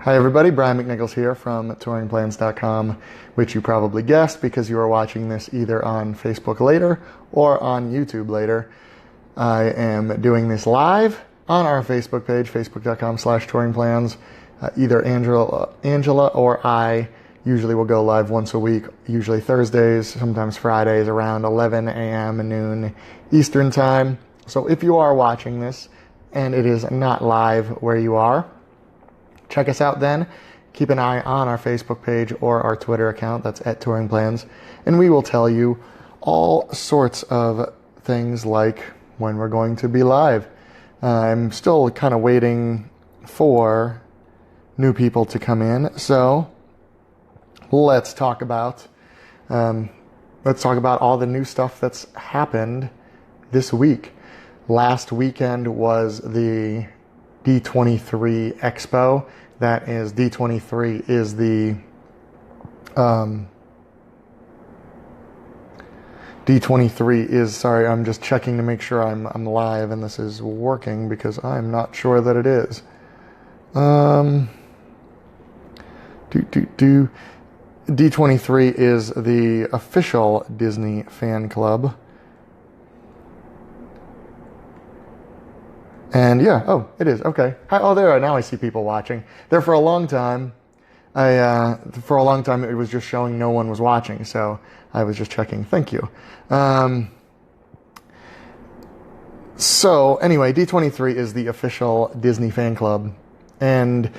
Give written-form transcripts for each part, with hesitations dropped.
Hi everybody, Brian McNichols here from touringplans.com, which you probably guessed because you are watching this either on Facebook later or on YouTube later. I am doing this live on our Facebook page, facebook.com/touringplans. Either Angela or I usually will go live once a week, usually Thursdays, sometimes Fridays around 11 a.m. and noon Eastern time. So if you are watching this and it is not live where you are, check us out then. Keep an eye on our Facebook page or our Twitter account, that's @touringplans, and we will tell you all sorts of things like when we're going to be live. I'm still kind of waiting for new people to come in, so let's talk about all the new stuff that's happened this week. Last weekend was the D23 Expo. That is, D23 is the D23 is, sorry, I'm just checking to make sure I'm live and this is working because I'm not sure that it is. D23 is the official Disney fan club. And yeah, oh, it is, okay. Oh, there, now I see people watching. There for a long time, it was just showing no one was watching, so I was just checking. Thank you. So anyway, D23 is the official Disney fan club, and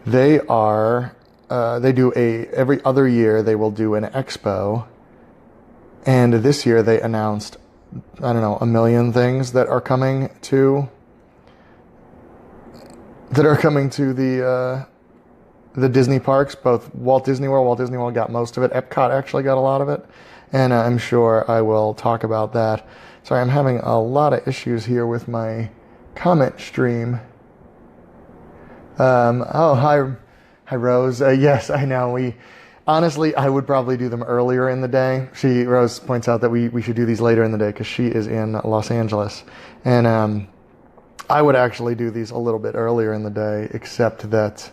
they do every other year they will do an expo, and this year they announced, I don't know, 1 million things that are coming to the Disney parks, both Walt Disney World got most of it, Epcot actually got a lot of it, and I'm sure I will talk about that. Sorry, I'm having a lot of issues here with my comment stream. Hi Rose. Yes, I know. Honestly, I would probably do them earlier in the day. Rose points out that we should do these later in the day because she is in Los Angeles, and I would actually do these a little bit earlier in the day, except that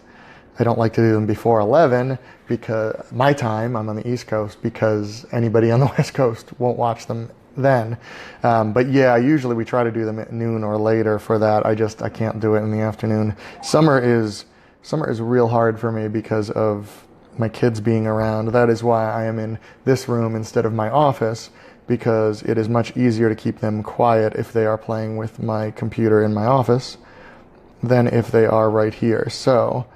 I don't like to do them before 11 because my time, I'm on the East Coast, because anybody on the West Coast won't watch them then. But yeah, usually we try to do them at noon or later for that. I can't do it in the afternoon. Summer is real hard for me because of my kids being around. That is why I am in this room instead of my office, because it is much easier to keep them quiet if they are playing with my computer in my office than if they are right here. So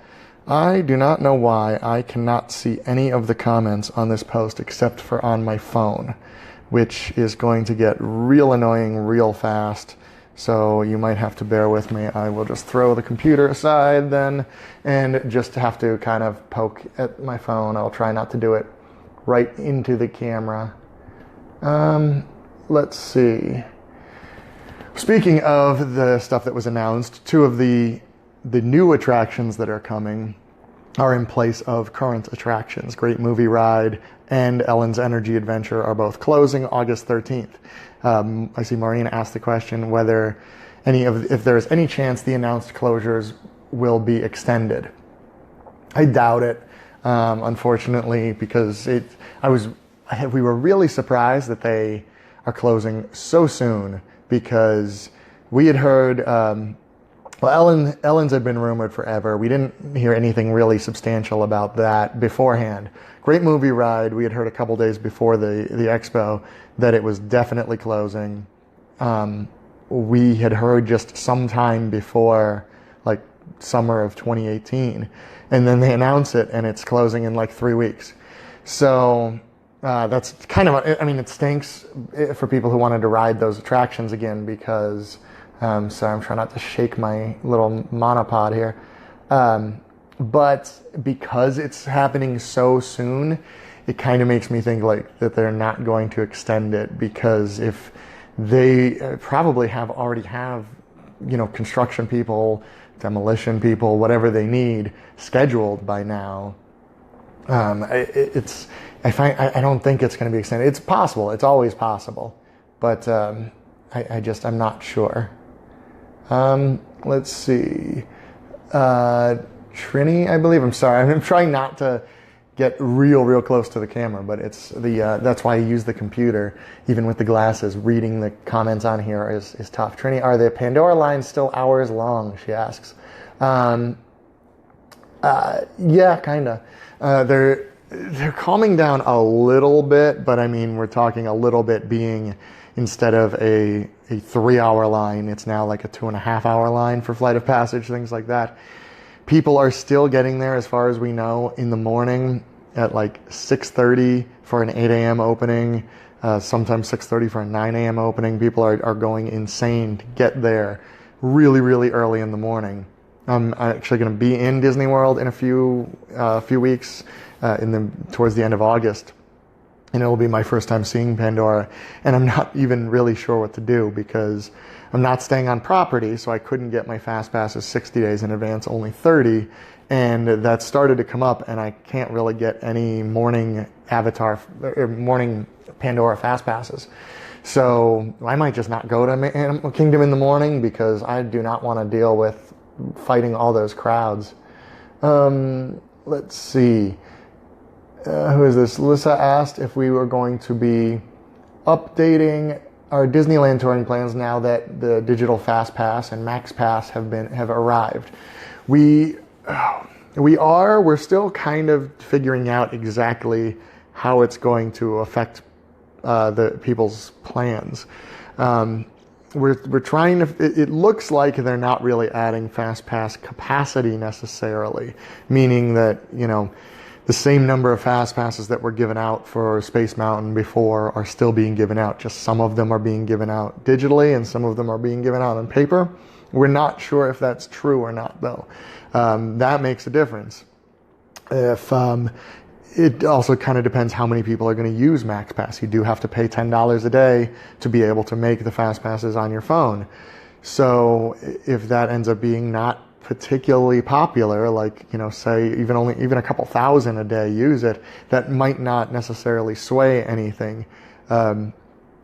I do not know why I cannot see any of the comments on this post except for on my phone, which is going to get real annoying real fast. So you might have to bear with me. I will just throw the computer aside then and just have to kind of poke at my phone. I'll try not to do it right into the camera. Let's see. Speaking of the stuff that was announced, 2 of the new attractions that are coming are in place of current attractions. Great Movie Ride and Ellen's Energy Adventure are both closing August 13th. I see Maureen asked the question whether if there's any chance the announced closures will be extended. I doubt it, unfortunately, because we were really surprised that they are closing so soon, because we had heard, Ellen's had been rumored forever. We didn't hear anything really substantial about that beforehand. Great Movie Ride, we had heard a couple days before the expo that it was definitely closing. We had heard just sometime before, like summer of 2018, and then they announce it and it's closing in like 3 weeks. So that's kind of, it stinks for people who wanted to ride those attractions again, because, sorry, I'm trying not to shake my little monopod here. But because it's happening so soon, it kind of makes me think like that they're not going to extend it, because if they probably already have, construction people, demolition people, whatever they need scheduled by now. I don't think it's going to be extended. It's possible. It's always possible. But I'm not sure. Let's see. Trini, I believe. I'm sorry. I'm trying not to get real close to the camera, but it's that's why I use the computer. Even with the glasses, reading the comments on here is tough. Trini, are the Pandora lines still hours long? She asks. Yeah, kind of. They're calming down a little bit, but I mean, we're talking a little bit being, instead of a 3-hour line, it's now like a 2.5-hour line for Flight of Passage, things like that. People are still getting there, as far as we know, in the morning at like 6:30 for an 8 a.m. opening, sometimes 6:30 for a 9 a.m. opening. People are going insane to get there really early in the morning. I'm actually going to be in Disney World in a few weeks, towards the end of August, and it'll be my first time seeing Pandora, and I'm not even really sure what to do because I'm not staying on property, so I couldn't get my fast passes 60 days in advance, only 30, and that started to come up, and I can't really get any morning morning Pandora fast passes. So I might just not go to Animal Kingdom in the morning because I do not want to deal with fighting all those crowds. Let's see. Who is this? Lissa asked if we were going to be updating our Disneyland touring plans now that the digital Fast Pass and Max Pass have arrived. We're still kind of figuring out exactly how it's going to affect the people's plans. We're trying to. It looks like they're not really adding Fast Pass capacity necessarily, meaning that the same number of Fast Passes that were given out for Space Mountain before are still being given out. Just some of them are being given out digitally and some of them are being given out on paper. We're not sure if that's true or not, though. That makes a difference. It also kind of depends how many people are going to use Max Pass. You do have to pay $10 a day to be able to make the Fast Passes on your phone. So if that ends up being not particularly popular, like say even a couple thousand a day use it, that might not necessarily sway anything.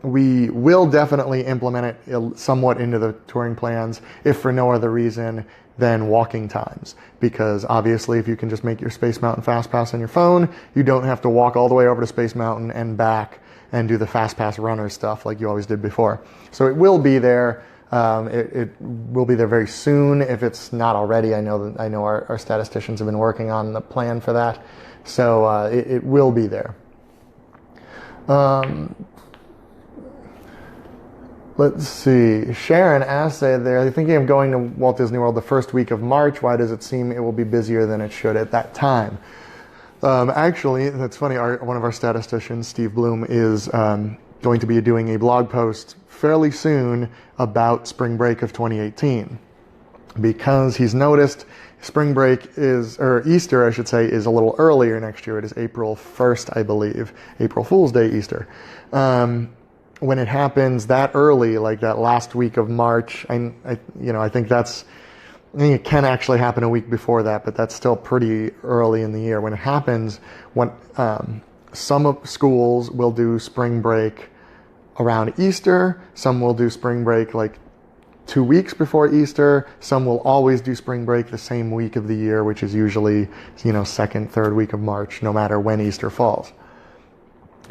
We will definitely implement it somewhat into the touring plans, if for no other reason than walking times, because obviously if you can just make your Space Mountain Fast Pass on your phone, you don't have to walk all the way over to Space Mountain and back and do the Fast Pass runner stuff like you always did before. So it will be there. It will be there very soon if it's not already. I know our statisticians have been working on the plan for that, so it will be there. Let's see. Sharon asked, they're thinking of going to Walt Disney World the first week of March. Why does it seem it will be busier than it should at that time? Actually, that's funny. One of our statisticians, Steve Bloom, is going to be doing a blog post fairly soon about spring break of 2018, because he's noticed spring break Easter, I should say, is a little earlier next year. It is April 1st, I believe, April Fool's Day Easter. When it happens that early, like that last week of March, I think it can actually happen a week before that, but that's still pretty early in the year. When it happens, some schools will do spring break around Easter. Some will do spring break like 2 weeks before Easter. Some will always do spring break the same week of the year, which is usually, second, third week of March, no matter when Easter falls.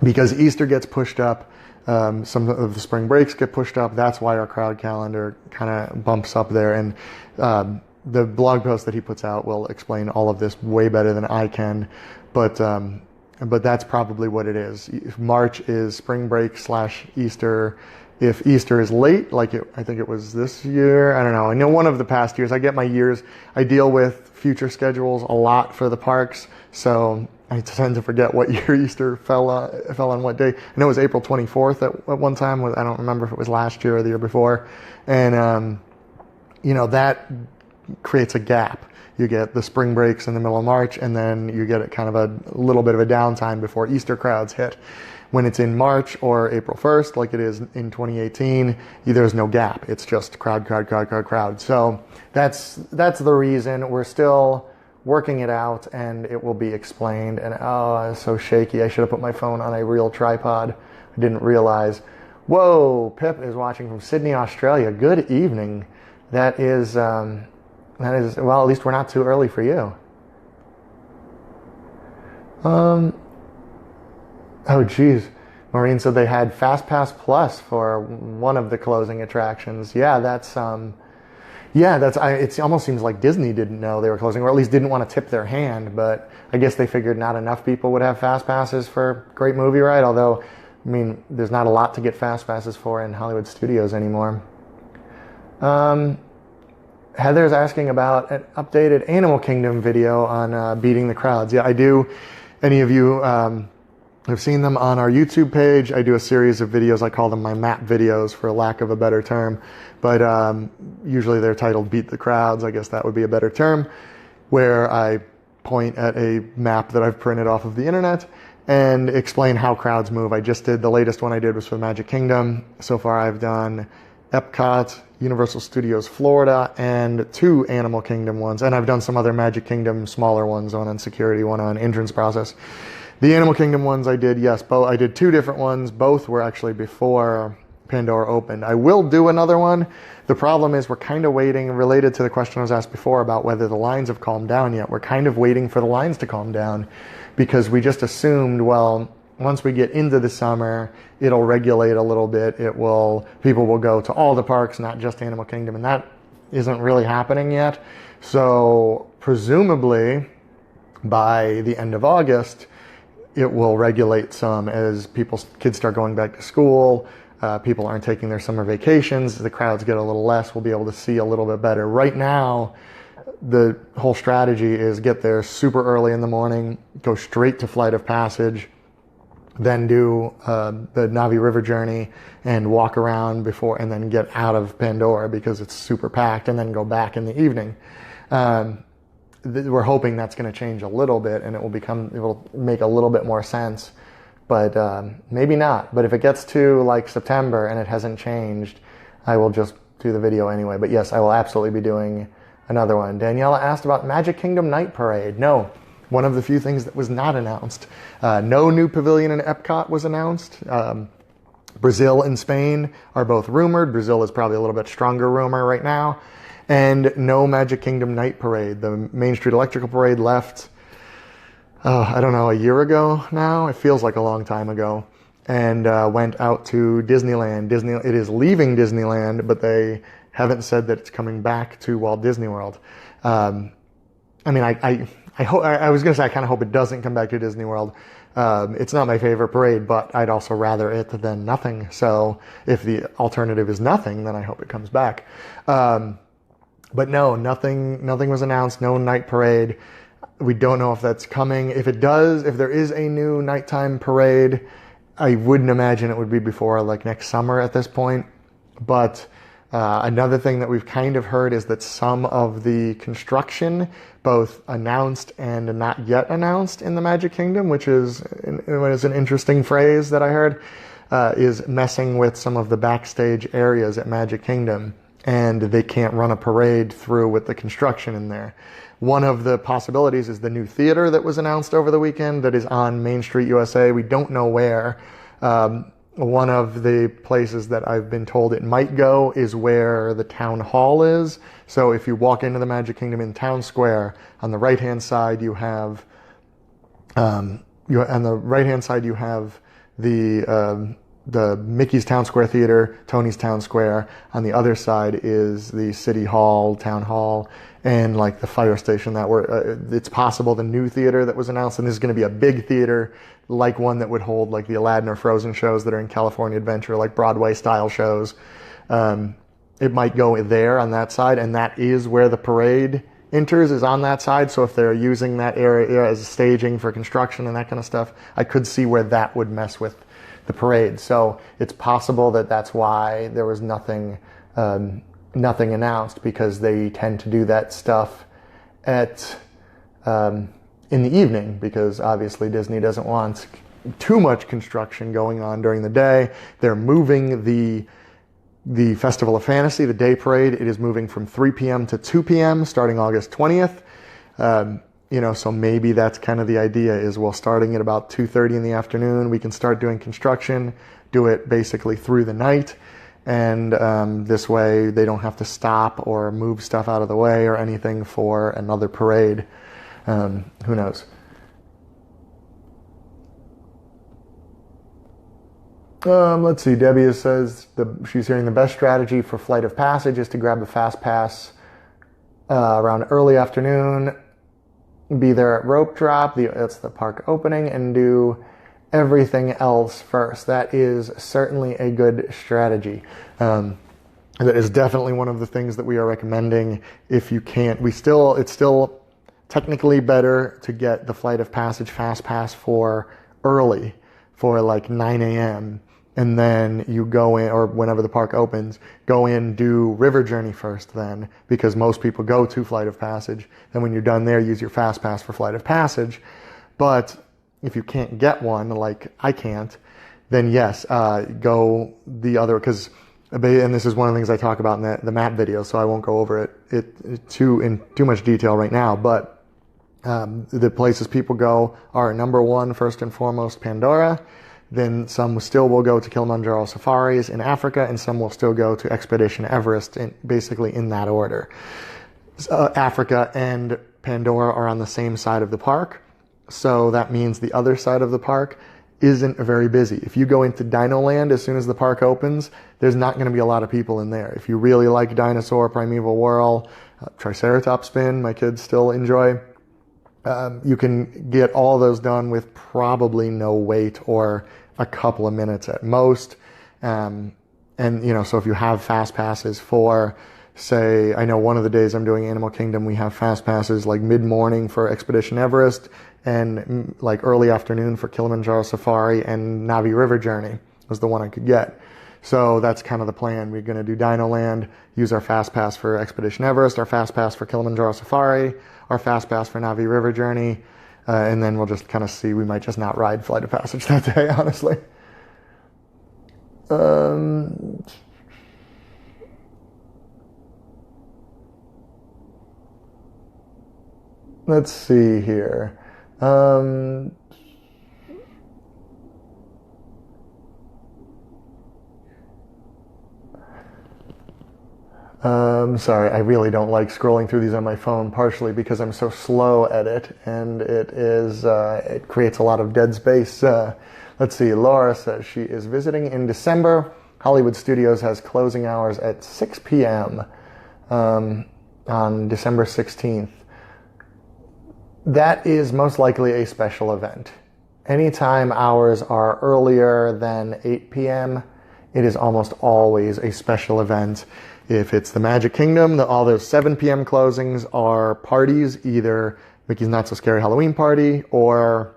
Because Easter gets pushed up, some of the spring breaks get pushed up. That's why our crowd calendar kind of bumps up there. And the blog post that he puts out will explain all of this way better than I can. But that's probably what it is. If March is spring break / Easter. If Easter is late, I think it was this year, I don't know. I know one of the past years, I get my years, I deal with future schedules a lot for the parks, so I tend to forget what year Easter fell on what day. I know it was April 24th at one time. I don't remember if it was last year or the year before. And, that creates a gap. You get the spring breaks in the middle of March, and then you get kind of a little bit of a downtime before Easter crowds hit. When it's in March or April 1st, like it is in 2018, there's no gap. It's just crowd. So that's the reason. We're still working it out, and it will be explained. And it's so shaky. I should have put my phone on a real tripod. I didn't realize. Whoa, Pip is watching from Sydney, Australia. Good evening. That is That is, well, at least we're not too early for you. Oh, geez. Maureen said they had Fast Pass Plus for one of the closing attractions. Yeah, it almost seems like Disney didn't know they were closing, or at least didn't want to tip their hand, but I guess they figured not enough people would have Fast Passes for Great Movie Ride, although, I mean, there's not a lot to get Fast Passes for in Hollywood studios anymore. Heather's asking about an updated Animal Kingdom video on beating the crowds. Yeah, I do. Any of you have seen them on our YouTube page. I do a series of videos. I call them my map videos for lack of a better term. But usually they're titled Beat the Crowds. I guess that would be a better term, where I point at a map that I've printed off of the internet and explain how crowds move. The latest one I did was for Magic Kingdom. So far I've done Epcot, Universal Studios Florida, and 2 Animal Kingdom ones. And I've done some other Magic Kingdom smaller ones, one on security, one on entrance process. The Animal Kingdom ones I did, yes, I did 2 different ones. Both were actually before Pandora opened. I will do another one. The problem is we're kind of waiting, related to the question I was asked before about whether the lines have calmed down yet. We're kind of waiting for the lines to calm down because we just assumed, well, once we get into the summer, it'll regulate a little bit. People will go to all the parks, not just Animal Kingdom, and that isn't really happening yet. So presumably by the end of August, it will regulate some as kids start going back to school. People aren't taking their summer vacations. The crowds get a little less. We'll be able to see a little bit better. Right now, the whole strategy is get there super early in the morning, go straight to Flight of Passage, then do the Navi River journey and walk around before, and then get out of Pandora because it's super packed, and then go back in the evening. We're hoping that's going to change a little bit, and it will make a little bit more sense, but maybe not. But if it gets to like September and it hasn't changed, I will just do the video anyway. But yes, I will absolutely be doing another one. Daniela asked about Magic Kingdom Night Parade. No, one of the few things that was not announced. No new pavilion in Epcot was announced. Brazil and Spain are both rumored. Brazil is probably a little bit stronger rumor right now. And no Magic Kingdom Night Parade. The Main Street Electrical Parade left, I don't know, a year ago now. It feels like a long time ago. And went out to Disneyland. It is leaving Disneyland, but they haven't said that it's coming back to Walt Disney World. I mean, I was going to say I kind of hope it doesn't come back to Disney World. It's not my favorite parade, but I'd also rather it than nothing. So if the alternative is nothing, then I hope it comes back. But no, nothing was announced. No night parade. We don't know if that's coming. If there is a new nighttime parade, I wouldn't imagine it would be before like next summer at this point. But another thing that we've kind of heard is that some of the construction, both announced and not yet announced in the Magic Kingdom, which is an interesting phrase that I heard, is messing with some of the backstage areas at Magic Kingdom. And they can't run a parade through with the construction in there. One of the possibilities is the new theater that was announced over the weekend that is on Main Street USA. We don't know where. One of the places that I've been told it might go is where the town hall is. So if you walk into the Magic Kingdom in Town Square, on the right-hand side you have the Mickey's Town Square Theater, Tony's Town Square. On the other side is the City Hall, Town Hall, and like the fire station it's possible the new theater that was announced, and this is going to be a big theater, like one that would hold like the Aladdin or Frozen shows that are in California Adventure, like Broadway style shows. It might go there on that side, and that is where the parade enters, is on that side. So if they're using that area as staging for construction and that kind of stuff, I could see where that would mess with the parade. So it's possible that that's why there was nothing announced, because they tend to do that stuff in the evening, because obviously Disney doesn't want too much construction going on during the day. They're moving the Festival of Fantasy, the day parade. It is moving from 3 p.m. to 2 p.m. starting August 20th. So maybe that's kind of the idea, is starting at about 2:30 in the afternoon, we can start doing construction, do it basically through the night, and this way they don't have to stop or move stuff out of the way or anything for another parade. Who knows? Let's see. Debbie says she's hearing the best strategy for Flight of Passage is to grab a fast pass around early afternoon, be there at rope drop, that's the park opening, and do everything else first. That is certainly a good strategy. That is definitely one of the things that we are recommending. If you can't, it's still technically better to get the Flight of Passage fast pass for early, for like 9 a.m. And then you go in, or whenever the park opens, go in, do River Journey first then, because most people go to Flight of Passage. Then when you're done there, use your fast pass for Flight of Passage. But if you can't get one, like I can't, then yes, go the other, because, and this is one of the things I talk about in the map video, so I won't go over it in too much detail right now, but the places people go are number one, first and foremost, Pandora. Then some still will go to Kilimanjaro safaris in Africa, and some will still go to Expedition Everest, basically in that order. Africa and Pandora are on the same side of the park, so that means the other side of the park isn't very busy. If you go into Dino Land as soon as the park opens, there's not going to be a lot of people in there. If you really like Dinosaur, Primeval Whirl, Triceratops Spin, my kids still enjoy, you can get all those done with probably no wait or a couple of minutes at most. And, so if you have fast passes for, say, I know one of the days I'm doing Animal Kingdom, we have fast passes like mid-morning for Expedition Everest and like early afternoon for Kilimanjaro Safari, and Navi River Journey was the one I could get. So that's kind of the plan. We're going to do Dino Land, use our fast pass for Expedition Everest, our fast pass for Kilimanjaro Safari, our fast pass for Navi River Journey, and then we'll just kind of see. We might just not ride Flight of Passage that day, honestly. Let's see here. Sorry, I really don't like scrolling through these on my phone, partially because I'm so slow at it, and it creates a lot of dead space. Let's see, Laura says she is visiting in December. Hollywood Studios has closing hours at 6 p.m. On December 16th. That is most likely a special event. Anytime hours are earlier than 8 p.m., it is almost always a special event. If it's the Magic Kingdom, all those 7 p.m. closings are parties, either Mickey's Not So Scary Halloween Party or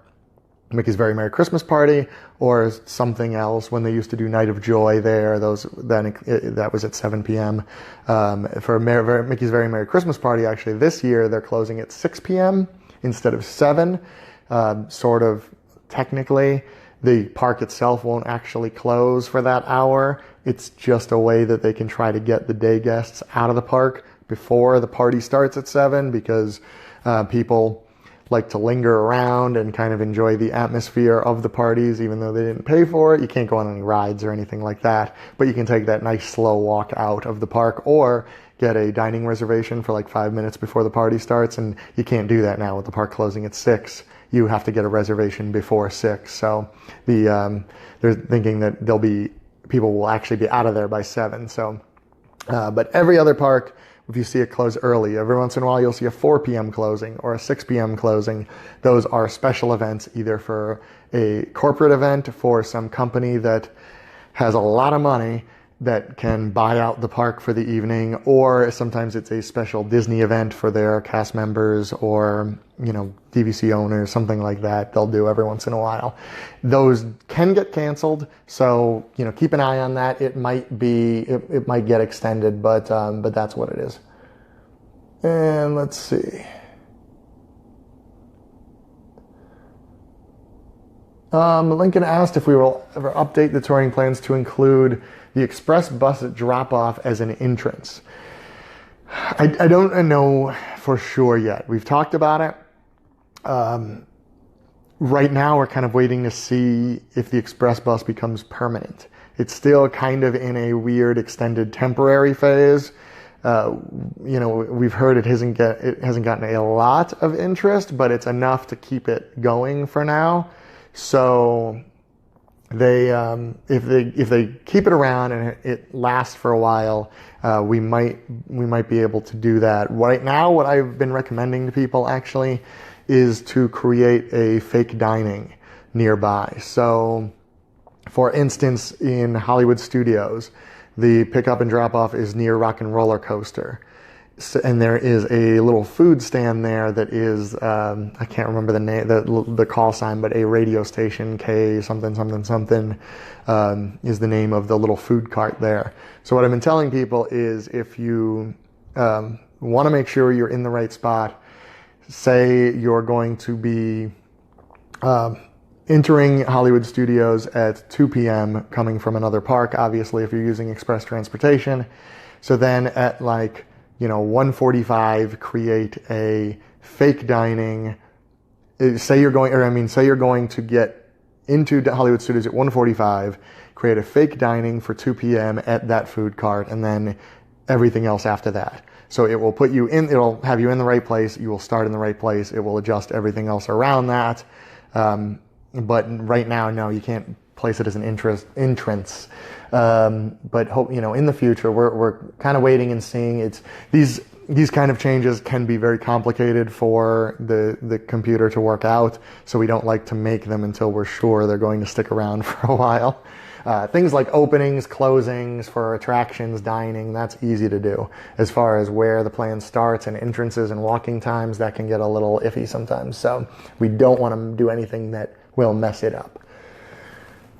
Mickey's Very Merry Christmas Party or something else. When they used to do Night of Joy there, that was at 7 p.m. For Mickey's Very Merry Christmas Party, actually, this year they're closing at 6 p.m. instead of 7, sort of technically. The park itself won't actually close for that hour. It's just a way that they can try to get the day guests out of the park before the party starts at 7, because people like to linger around and kind of enjoy the atmosphere of the parties, even though they didn't pay for it. You can't go on any rides or anything like that, but you can take that nice slow walk out of the park or get a dining reservation for like 5 minutes before the party starts, and you can't do that now with the park closing at 6. You have to get a reservation before 6. So they're thinking that people will actually be out of there by 7. So, but every other park, if you see it close early, every once in a while you'll see a 4 p.m. closing or a 6 p.m. closing. Those are special events, either for a corporate event for some company that has a lot of money that can buy out the park for the evening, or sometimes it's a special Disney event for their cast members or, DVC owners, something like that. They'll do every once in a while. Those can get canceled, so, keep an eye on that. It might get extended, but that's what it is. And let's see. Lincoln asked if we will ever update the touring plans to include the express bus drop-off as an entrance. I don't know for sure yet. We've talked about it. Right now, we're kind of waiting to see if the express bus becomes permanent. It's still kind of in a weird extended temporary phase. We've heard it hasn't gotten a lot of interest, but it's enough to keep it going for now. So they, if they keep it around and it lasts for a while, we might be able to do that. Right now, what I've been recommending to people actually is to create a fake dining nearby. So, for instance, in Hollywood studios, the pickup and drop off is near Rock and Roller Coaster. And there is a little food stand there that is, I can't remember the name, the call sign, but a radio station, K something, something, something, is the name of the little food cart there. So what I've been telling people is if you want to make sure you're in the right spot, say you're going to be entering Hollywood Studios at 2 p.m. coming from another park, obviously, if you're using express transportation. So then at 1:45, create a fake dining. Say you're going to get into Hollywood Studios at 1:45, create a fake dining for 2 p.m. at that food cart, and then everything else after that. So it will it'll have you in the right place. You will start in the right place. It will adjust everything else around that. But right now, no, you can't place it as an entrance. But hope, in the future, we're kind of waiting and seeing. These kind of changes can be very complicated for the computer to work out. So we don't like to make them until we're sure they're going to stick around for a while. Things like openings, closings for attractions, dining, that's easy to do. As far as where the plan starts and entrances and walking times, that can get a little iffy sometimes. So we don't want to do anything that will mess it up.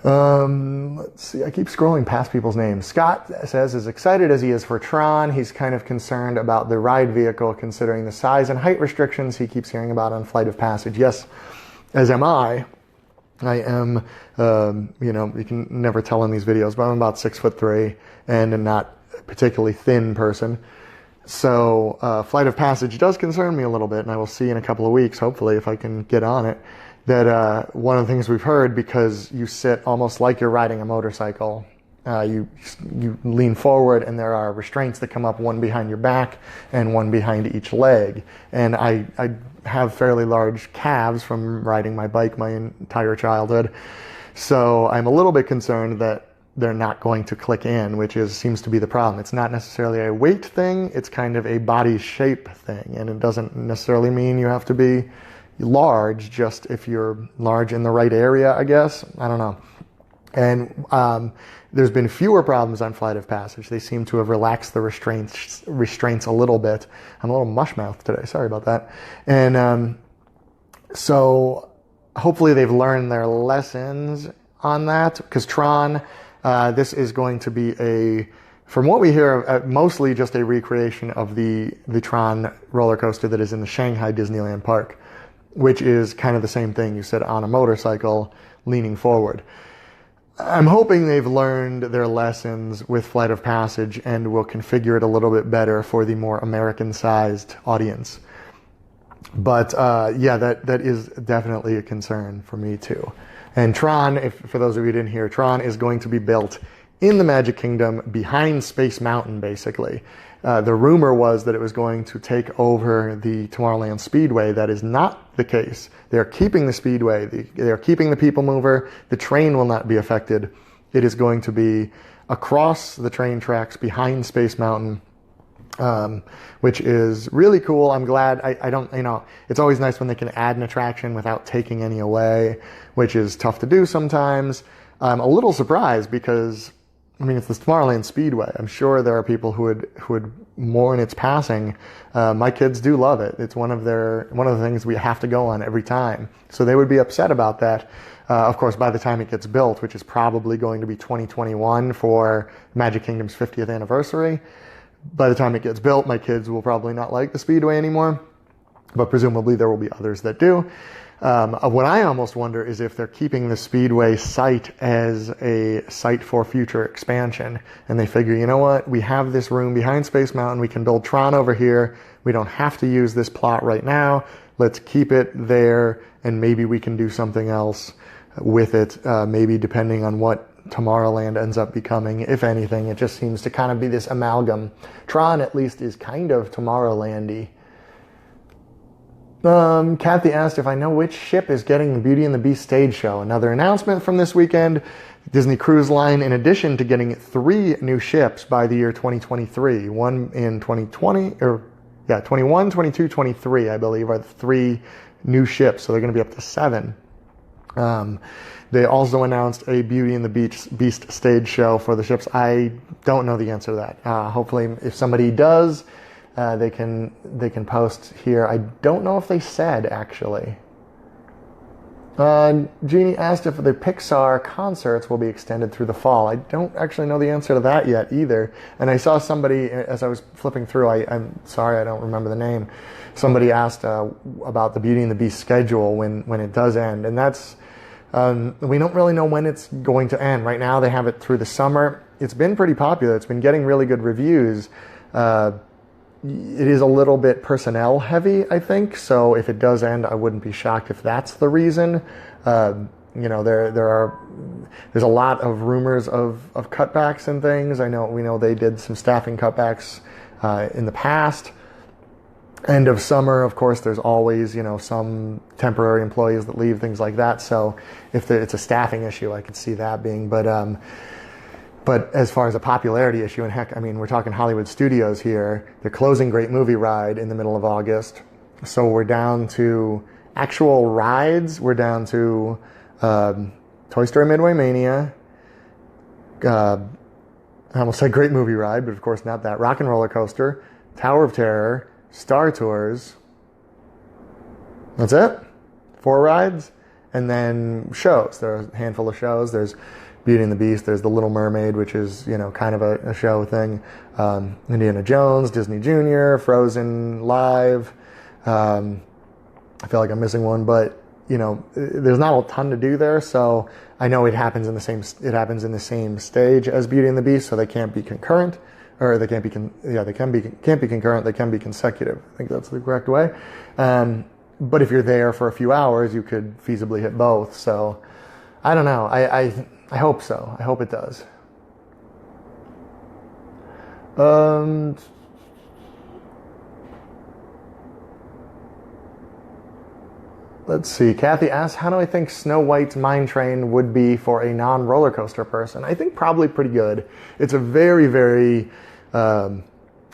Let's see, I keep scrolling past people's names. Scott says, as excited as he is for Tron, he's kind of concerned about the ride vehicle considering the size and height restrictions he keeps hearing about on Flight of Passage. Yes, as am I. I am, you can never tell in these videos, but I'm about 6'3" and I'm not a particularly thin person. So Flight of Passage does concern me a little bit, and I will see in a couple of weeks, hopefully, if I can get on it, that one of the things we've heard, because you sit almost like you're riding a motorcycle, you lean forward and there are restraints that come up, one behind your back and one behind each leg. And I have fairly large calves from riding my bike my entire childhood. So I'm a little bit concerned that they're not going to click in, which seems to be the problem. It's not necessarily a weight thing, it's kind of a body shape thing. And it doesn't necessarily mean you have to be large, just if you're large in the right area, I guess. I don't know. And there's been fewer problems on Flight of Passage. They seem to have relaxed the restraints a little bit. I'm a little mush-mouthed today. Sorry about that. And so hopefully they've learned their lessons on that, because Tron, this is going to be from what we hear, mostly just a recreation of the Tron roller coaster that is in the Shanghai Disneyland Park, which is kind of the same thing. You sit on a motorcycle leaning forward. I'm hoping they've learned their lessons with Flight of Passage and will configure it a little bit better for the more American-sized audience. But yeah, that is definitely a concern for me too. And Tron, for those of you who didn't hear, Tron is going to be built in the Magic Kingdom behind Space Mountain, basically. The rumor was that it was going to take over the Tomorrowland Speedway. That is not the case. They're keeping the Speedway. They're keeping the People Mover. The train will not be affected. It is going to be across the train tracks behind Space Mountain, which is really cool. I'm glad. I don't, it's always nice when they can add an attraction without taking any away, which is tough to do sometimes. I'm a little surprised because, it's the Tomorrowland Speedway. I'm sure there are people who would mourn its passing. My kids do love it. It's one of the things we have to go on every time. So they would be upset about that. Of course, by the time it gets built, which is probably going to be 2021 for Magic Kingdom's 50th anniversary, by the time it gets built, my kids will probably not like the Speedway anymore, but presumably there will be others that do. What I almost wonder is if they're keeping the Speedway site as a site for future expansion. And they figure, you know what, we have this room behind Space Mountain, we can build Tron over here, we don't have to use this plot right now, let's keep it there, and maybe we can do something else with it, maybe depending on what Tomorrowland ends up becoming. If anything, it just seems to kind of be this amalgam. Tron, at least, is kind of Tomorrowland-y. Kathy asked if I know which ship is getting the Beauty and the Beast stage show. Another announcement from this weekend. Disney Cruise Line, in addition to getting 3 new ships by the year 2023, one in 2020, 21, 22, 23, I believe, are the 3 new ships. So they're going to be up to 7. They also announced a Beauty and the Beast stage show for the ships. I don't know the answer to that. Hopefully, if somebody does, they can post here. I don't know if they said, actually. Jeannie asked if the Pixar concerts will be extended through the fall. I don't actually know the answer to that yet either. And I saw somebody, as I was flipping through, I'm sorry I don't remember the name, somebody asked about the Beauty and the Beast schedule when it does end. And that's, we don't really know when it's going to end. Right now they have it through the summer. It's been pretty popular. It's been getting really good reviews. It is a little bit personnel heavy, I think. So if it does end, I wouldn't be shocked if that's the reason. There's a lot of rumors of cutbacks and things. We know they did some staffing cutbacks in the past. End of summer, of course, there's always some temporary employees that leave, things like that. So if it's a staffing issue, I could see that being. But as far as a popularity issue, and heck, I mean, we're talking Hollywood Studios here. They're closing Great Movie Ride in the middle of August. So we're down to actual rides. We're down to Toy Story Midway Mania. I almost said Great Movie Ride, but of course not that. Rock and Roller Coaster, Tower of Terror, Star Tours. That's it. 4 rides. And then shows. There are a handful of shows. There's Beauty and the Beast, there's The Little Mermaid, which is, kind of a show thing. Indiana Jones, Disney Junior, Frozen Live. I feel like I'm missing one, but, there's not a ton to do there. So I know it happens in the same stage as Beauty and the Beast, so they can't be concurrent, or they can't be concurrent, they can be consecutive. I think that's the correct way. But if you're there for a few hours, you could feasibly hit both. So I don't know. I hope so. I hope it does. Let's see. Kathy asks, how do I think Snow White's Mine Train would be for a non-roller coaster person? I think probably pretty good. It's a very, very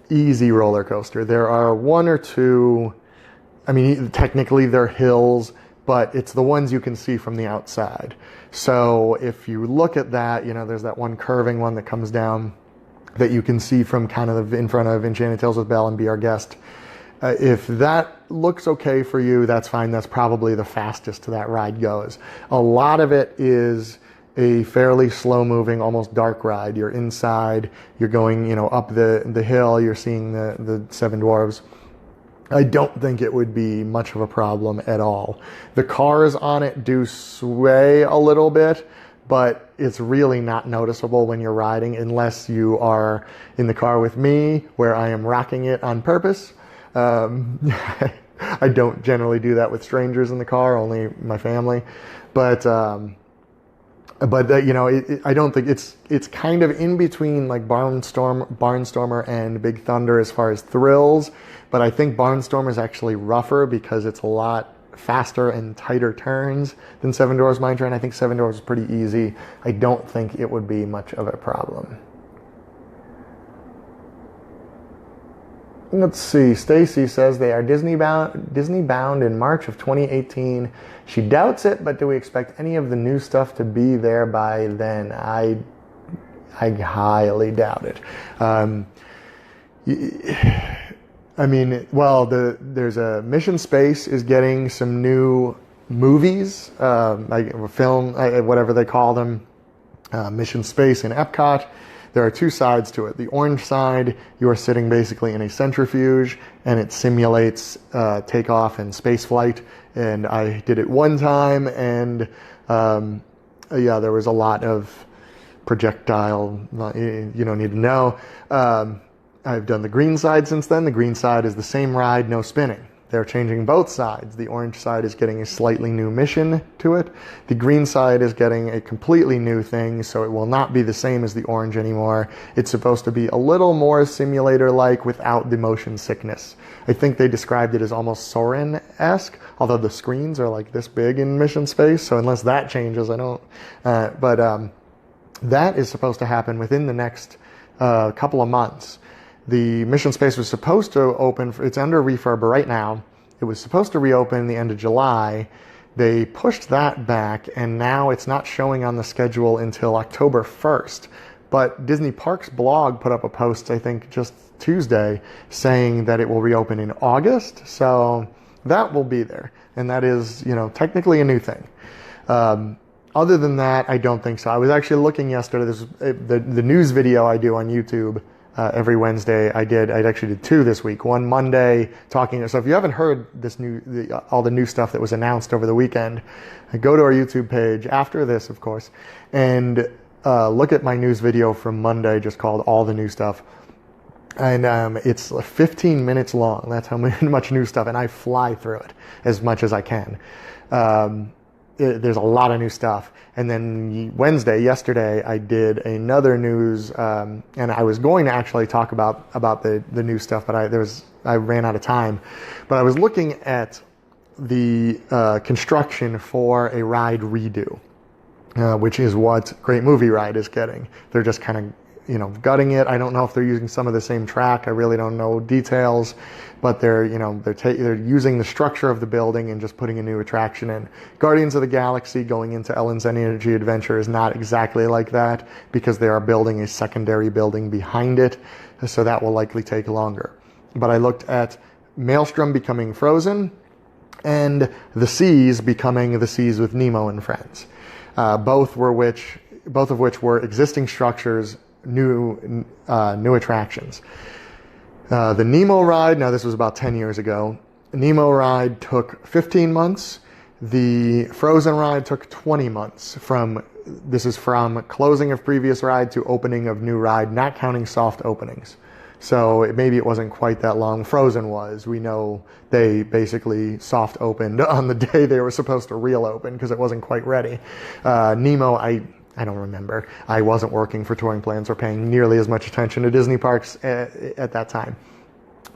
easy roller coaster. There are 1 or 2, I mean, technically they're hills, but it's the ones you can see from the outside. So if you look at that, there's that one curving one that comes down that you can see from kind of in front of Enchanted Tales with Belle and Be Our Guest. If that looks okay for you, that's fine. That's probably the fastest that ride goes. A lot of it is a fairly slow-moving, almost dark ride. You're inside, you're going, up the hill, you're seeing the 7 Dwarves. I don't think it would be much of a problem at all. The cars on it do sway a little bit, but it's really not noticeable when you're riding unless you are in the car with me, where I am rocking it on purpose. I don't generally do that with strangers in the car, only my family. But I don't think it's kind of in between like Barnstormer and Big Thunder as far as thrills. But I think Barnstormer is actually rougher because it's a lot faster and tighter turns than Seven Dwarfs Mine Train. I think Seven Dwarfs is pretty easy. I don't think it would be much of a problem. Let's see. Stacy says they are Disney bound in March of 2018. She doubts it, but do we expect any of the new stuff to be there by then? I highly doubt it. There's a Mission Space is getting some new movies, like film, whatever they call them, Mission Space in Epcot. There are 2 sides to it. The orange side, you are sitting basically in a centrifuge, and it simulates takeoff and space flight. And I did it one time, and there was a lot of projectile. You don't need to know. I've done the green side since then. The green side is the same ride, no spinning. They're changing both sides. The orange side is getting a slightly new mission to it. The green side is getting a completely new thing, so it will not be the same as the orange anymore. It's supposed to be a little more simulator-like without the motion sickness. I think they described it as almost Soren-esque, although the screens are like this big in mission space, so unless that changes, I don't... that is supposed to happen within the next couple of months. The mission space was supposed to open, it's under refurb right now. It was supposed to reopen the end of July. They pushed that back, and now it's not showing on the schedule until October 1st. But Disney Parks blog put up a post, I think just Tuesday, saying that it will reopen in August. So that will be there. And that is, technically a new thing. Other than that, I don't think so. I was actually looking yesterday, the news video I do on YouTube every Wednesday. I actually did 2 this week. One Monday talking. So if you haven't heard all the new stuff that was announced over the weekend, go to our YouTube page after this, of course, and look at my news video from Monday, just called All the New Stuff. And it's 15 minutes long. That's how much new stuff, and I fly through it as much as I can. There's a lot of new stuff. And then yesterday, I did another news, and I was going to actually talk about the new stuff, but I ran out of time. But I was looking at the construction for a ride redo, which is what Great Movie Ride is getting. They're just kind of gutting it. I don't know if they're using some of the same track. I really don't know details, but they're using the structure of the building and just putting a new attraction in. Guardians of the Galaxy going into Ellen's Energy Adventure is not exactly like that, because they are building a secondary building behind it, so that will likely take longer. But I looked at Maelstrom becoming Frozen and the Seas becoming the Seas with Nemo and Friends, both of which were existing structures, new attractions. The Nemo ride, now this was about 10 years ago. Nemo ride took 15 months. The Frozen ride took 20 months. This is from closing of previous ride to opening of new ride, not counting soft openings. So maybe it wasn't quite that long. Frozen was. We know they basically soft opened on the day they were supposed to real open because it wasn't quite ready. Nemo, I don't remember. I wasn't working for touring plans or paying nearly as much attention to Disney parks at that time.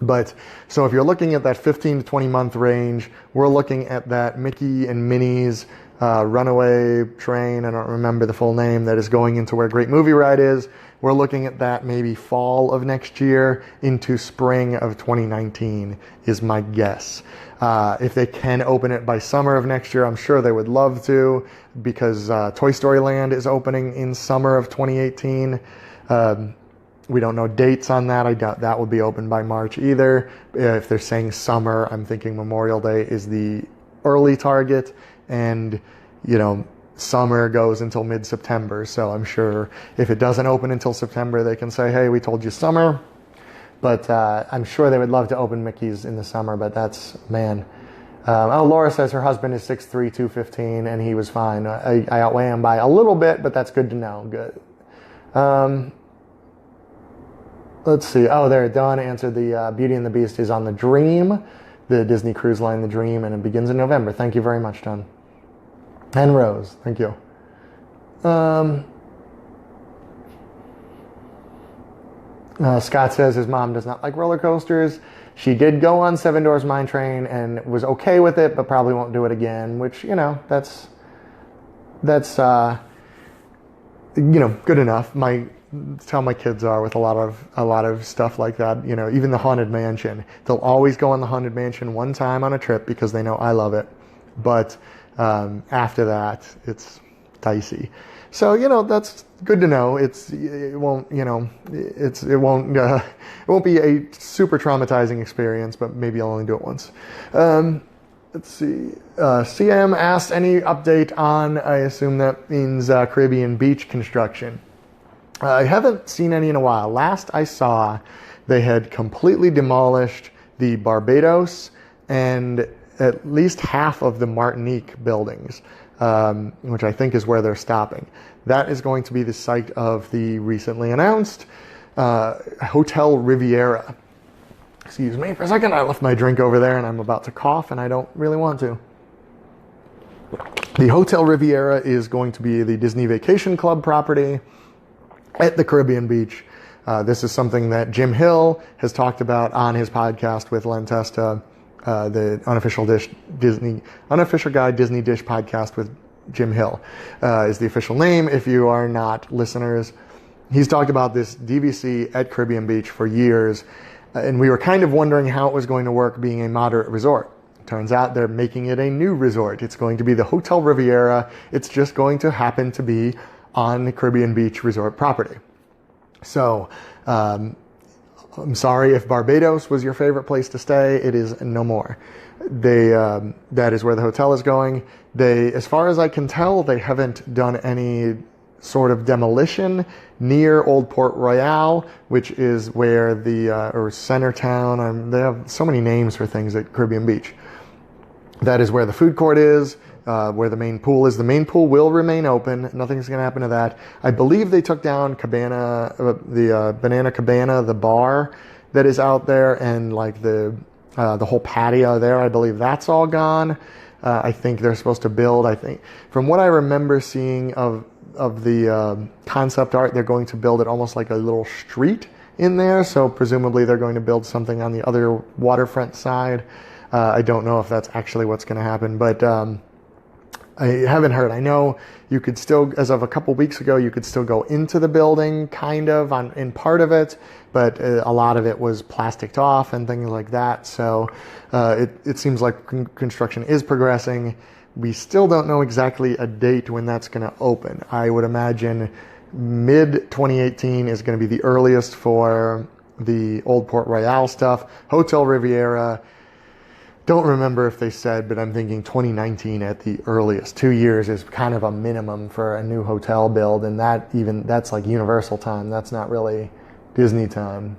But so if you're looking at that 15 to 20 month range, we're looking at that Mickey and Minnie's runaway train, I don't remember the full name, that is going into where Great Movie Ride is. We're looking at that maybe fall of next year into spring of 2019 is my guess. If they can open it by summer of next year, I'm sure they would love to, because Toy Story Land is opening in summer of 2018. We don't know dates on that. I doubt that will be open by March either. If they're saying summer, I'm thinking Memorial Day is the early target, and summer goes until mid-September. So I'm sure if it doesn't open until September, they can say, hey, we told you summer. But I'm sure they would love to open Mickey's in the summer, but that's, man. Laura says her husband is 6'3", 215, and he was fine. I outweigh him by a little bit, but that's good to know. Good. Let's see. Oh, there, Dawn answered the Beauty and the Beast is on the Dream, the Disney Cruise Line, the Dream, and it begins in November. Thank you very much, Dawn. And Rose, thank you. Scott says his mom does not like roller coasters. She did go on Seven Doors Mine Train and was okay with it, but probably won't do it again, which, that's good enough. That's how my kids are with a lot of stuff like that. Even the Haunted Mansion. They'll always go on the Haunted Mansion one time on a trip because they know I love it. But after that, it's dicey. So that's good to know. It won't be a super traumatizing experience, but maybe I'll only do it once. Let's see. CM asked any update on, I assume that means Caribbean beach construction. I haven't seen any in a while. Last I saw, they had completely demolished the Barbados and at least half of the Martinique buildings, which I think is where they're stopping. That is going to be the site of the recently announced Hotel Riviera. Excuse me for a second. I left my drink over there and I'm about to cough and I don't really want to. The Hotel Riviera is going to be the Disney Vacation Club property at the Caribbean Beach. This is something that Jim Hill has talked about on his podcast with Len Testa, the Unofficial Guide Disney Dish podcast with Jim Hill is the official name. If you are not listeners, he's talked about this DVC at Caribbean Beach for years, and we were kind of wondering how it was going to work being a moderate resort. Turns out they're making it a new resort. It's going to be the Hotel Riviera. It's just going to happen to be on the Caribbean Beach resort property. So, I'm sorry if Barbados was your favorite place to stay. It is no more. That is where the hotel is going. As far as I can tell, they haven't done any sort of demolition near Old Port Royal, which is where or Centertown. They have so many names for things at Caribbean Beach. That is where the food court is, where the main pool is. The main pool will remain open. Nothing's going to happen to that. I believe they took down the Banana Cabana, the bar that is out there, and like the whole patio there. I believe that's all gone. I think they're supposed to build. I think from what I remember seeing of the concept art, they're going to build it almost like a little street in there. So presumably they're going to build something on the other waterfront side. I don't know if that's actually what's going to happen, but I haven't heard. I know you could still, as of a couple weeks ago, you could still go into the building, kind of, in part of it, but a lot of it was plasticed off and things like that. So it seems like construction is progressing. We still don't know exactly a date when that's going to open. I would imagine mid-2018 is going to be the earliest for the Old Port Royal stuff. Hotel Riviera, don't remember if they said, but I'm thinking 2019 at the earliest. 2 years is kind of a minimum for a new hotel build, and that's like Universal time. That's not really Disney time.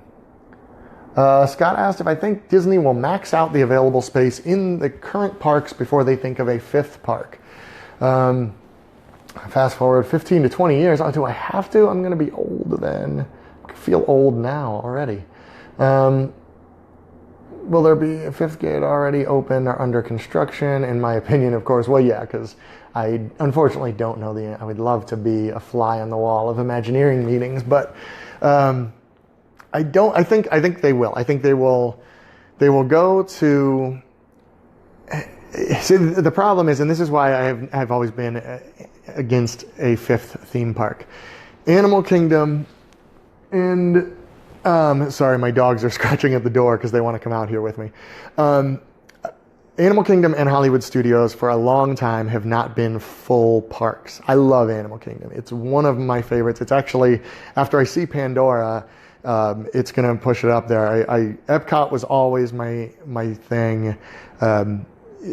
Scott asked if I think Disney will max out the available space in the current parks before they think of a fifth park. Fast forward 15 to 20 years. Oh, do I have to? I'm going to be old then. I feel old now already. Will there be a fifth gate already open or under construction? In my opinion, of course. Well, yeah, because I unfortunately don't know I would love to be a fly on the wall of Imagineering meetings, but I don't. I think they will. I think they will go to. See, the problem is, and this is why I've always been against a fifth theme park, Animal Kingdom, and. Sorry, my dogs are scratching at the door because they want to come out here with me. Animal Kingdom and Hollywood Studios for a long time have not been full parks. I love Animal Kingdom. It's one of my favorites. It's actually, after I see Pandora, it's going to push it up there. Epcot was always my thing.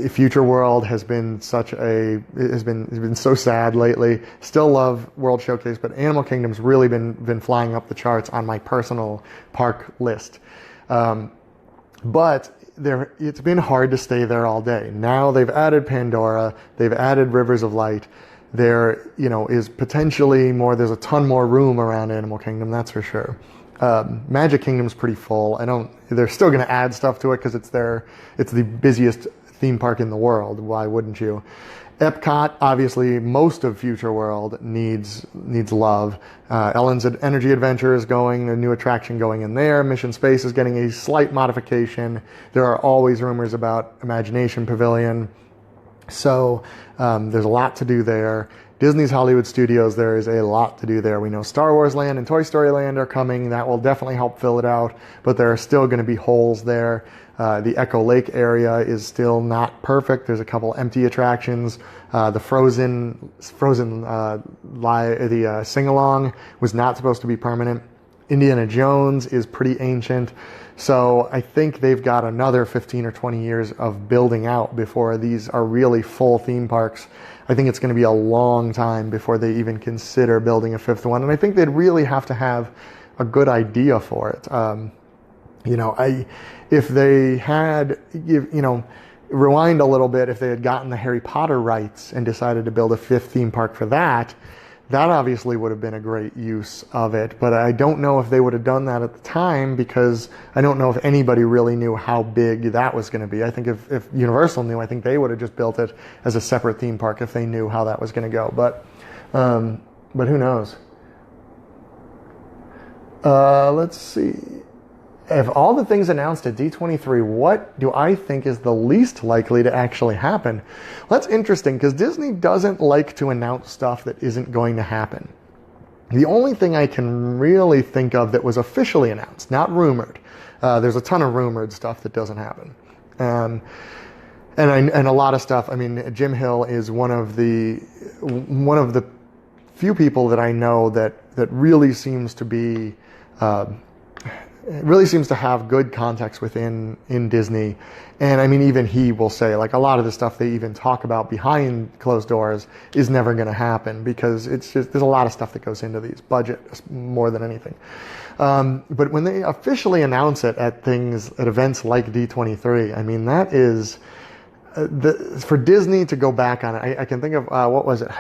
Future World has been has been so sad lately. Still love World Showcase, but Animal Kingdom's really been flying up the charts on my personal park list. But it's been hard to stay there all day. Now they've added Pandora, they've added Rivers of Light. There, is potentially more. There's a ton more room around Animal Kingdom, that's for sure. Magic Kingdom's pretty full. They're still going to add stuff to it because it's the busiest theme park in the world. Why wouldn't you? Epcot, obviously, most of Future World needs love. Ellen's Energy Adventure is going, a new attraction going in there. Mission Space is getting a slight modification. There are always rumors about Imagination Pavilion. So there's a lot to do there. Disney's Hollywood Studios, there is a lot to do there. We know Star Wars Land and Toy Story Land are coming. That will definitely help fill it out, but there are still going to be holes there. The Echo Lake area is still not perfect. There's a couple empty attractions. The Frozen sing-along was not supposed to be permanent. Indiana Jones is pretty ancient. So I think they've got another 15 or 20 years of building out before these are really full theme parks. I think it's going to be a long time before they even consider building a fifth one. And I think they'd really have to have a good idea for it. If they had, rewind a little bit, if they had gotten the Harry Potter rights and decided to build a fifth theme park for that, that obviously would have been a great use of it, but I don't know if they would have done that at the time, because I don't know if anybody really knew how big that was going to be. I think if Universal knew, I think they would have just built it as a separate theme park if they knew how that was going to go. But who knows? Let's see. If all the things announced at D23, what do I think is the least likely to actually happen? Well, that's interesting, because Disney doesn't like to announce stuff that isn't going to happen. The only thing I can really think of that was officially announced, not rumored. There's a ton of rumored stuff that doesn't happen. And a lot of stuff. I mean, Jim Hill is one of the few people that I know that really seems to be really seems to have good contacts within Disney. And I mean, even he will say, like, a lot of the stuff they even talk about behind closed doors is never going to happen, because it's just, there's a lot of stuff that goes into these, budget more than anything. But when they officially announce it at events like D23, I mean, that is for Disney to go back on it. I can think of what was it,